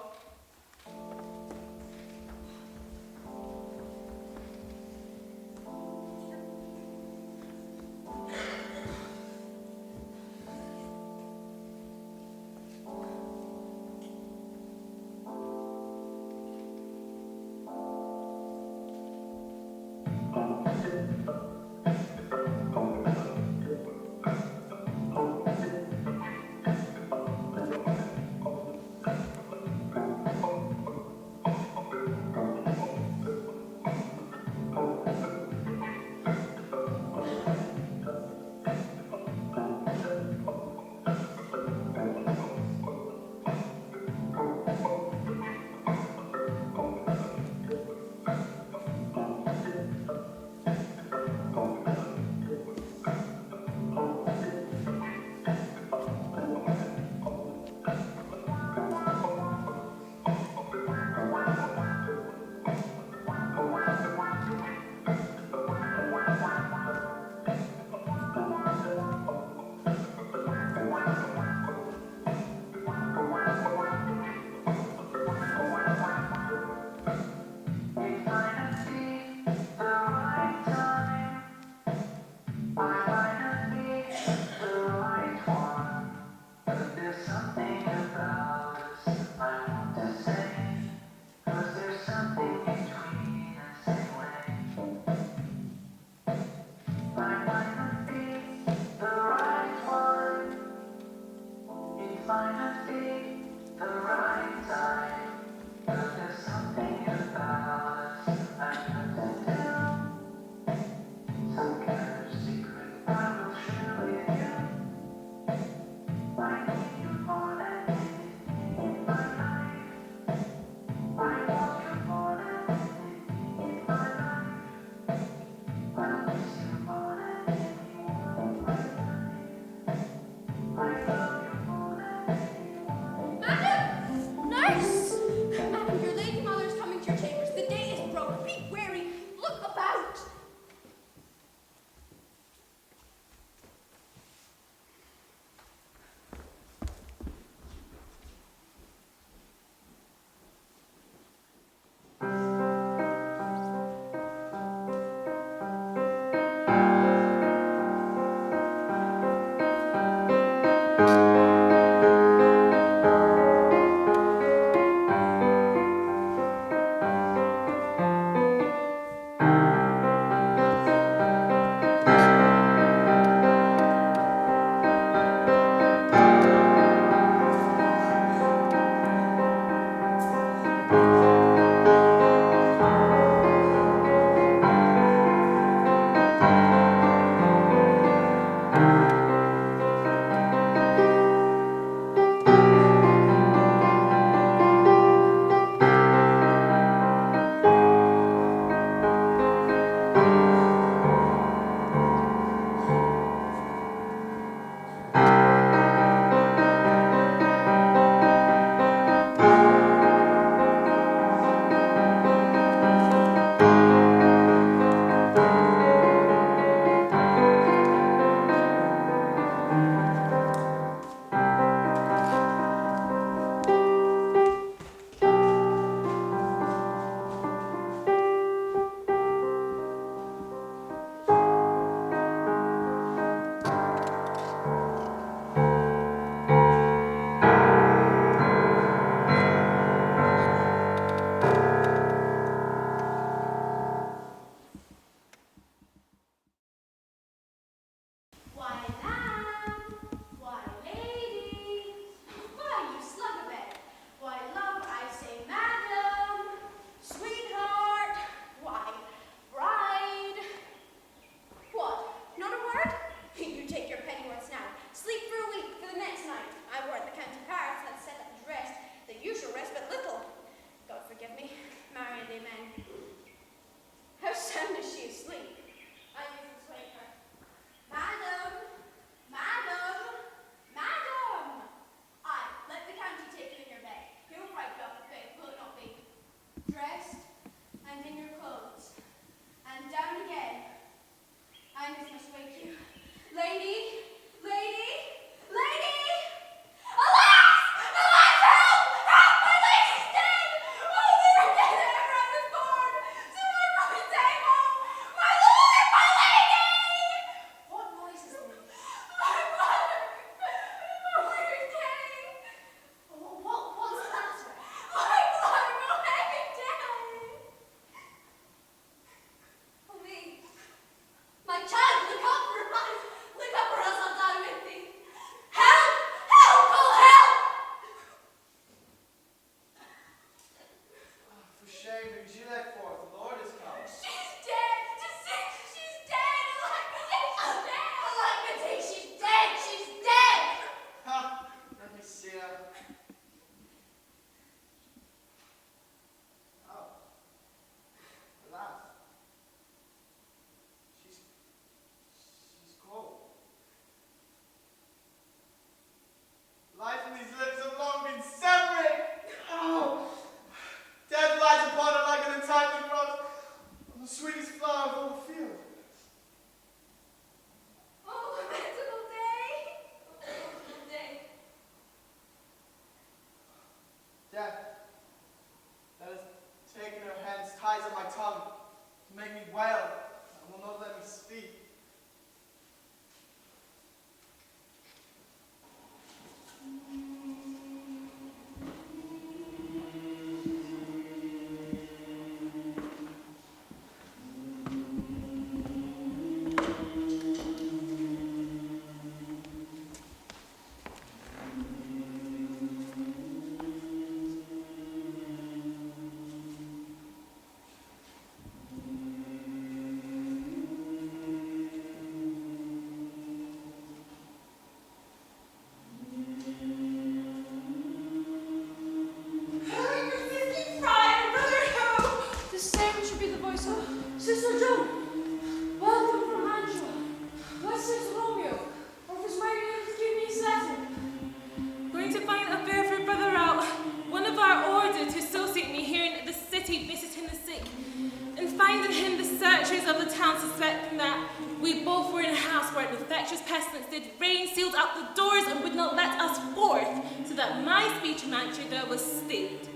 infectious pestilence did reign, sealed up the doors, and would not let us forth, so that my speech in Mantua there was stayed.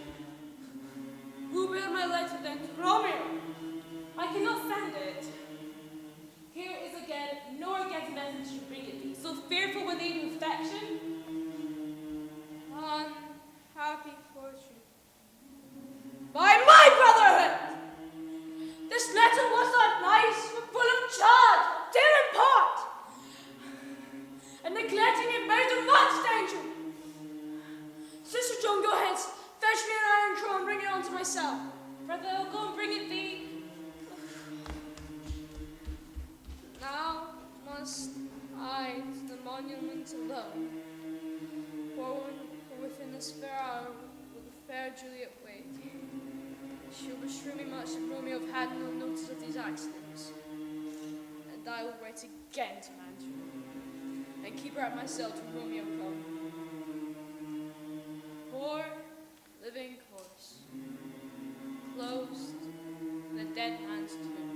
Who bear my letter then to Romeo? I cannot send it. Here is again, nor get a message to bring it thee. So fearful were they of infection. Unhappy fortune. By my brotherhood! This letter was not nice, but full of charge, dear and part, and neglecting it made of much danger. Sister John, go hence, fetch me an iron crow and bring it on to myself. Brother, I'll go and bring it thee. Now must I to the monument alone, for within this fair hour will the fair Juliet wait. She'll beshrew me much that Romeo have had no notice of these accidents, and I will write again to Mantua, and keep her at my cell till Romeo come. Poor living corpse, closed in a dead man's tomb.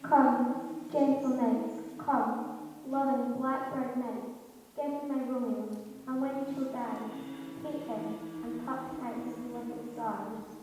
Come, gentle knights, come, loving black-browed knights, give me my Romeo, and when he shall die, take him and pluck out his little stars.